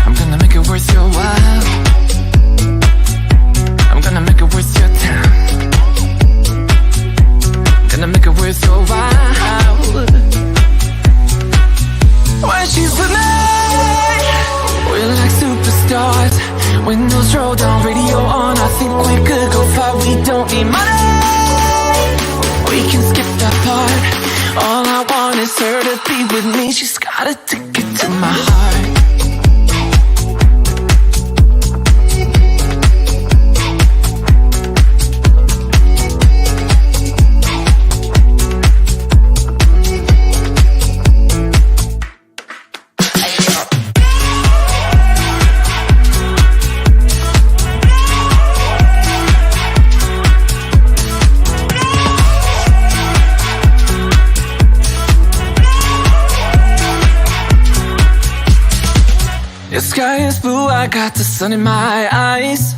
I'm gonna make it worth your while. I'm gonna make it worth your time. Gonna make it worth your while. When she's with me, we're like superstars. Windows roll down, radio on. I think we could go far. We don't need money. We can skip that part. All I want is her to be with me. She's got a ticket to my heart. The sky is blue, I got the sun in my eyes.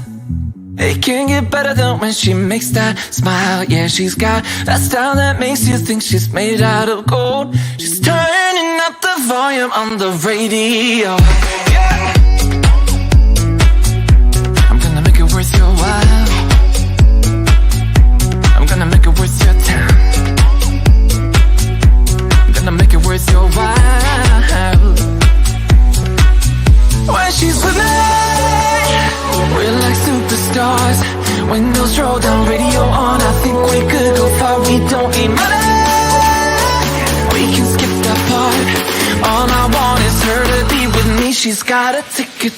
It can't get better than when she makes that smile. Yeah, she's got that style that makes you think she's made out of gold. She's turning up the volume on the radio. Yeah. I'm gonna make it worth your while. I'm gonna make it worth your time. I'm gonna make it worth your while. When she's with me, we're like superstars. Windows roll down, radio on. I think we could go far. We don't need money. We can skip that part. All I want is her to be with me. She's got a ticket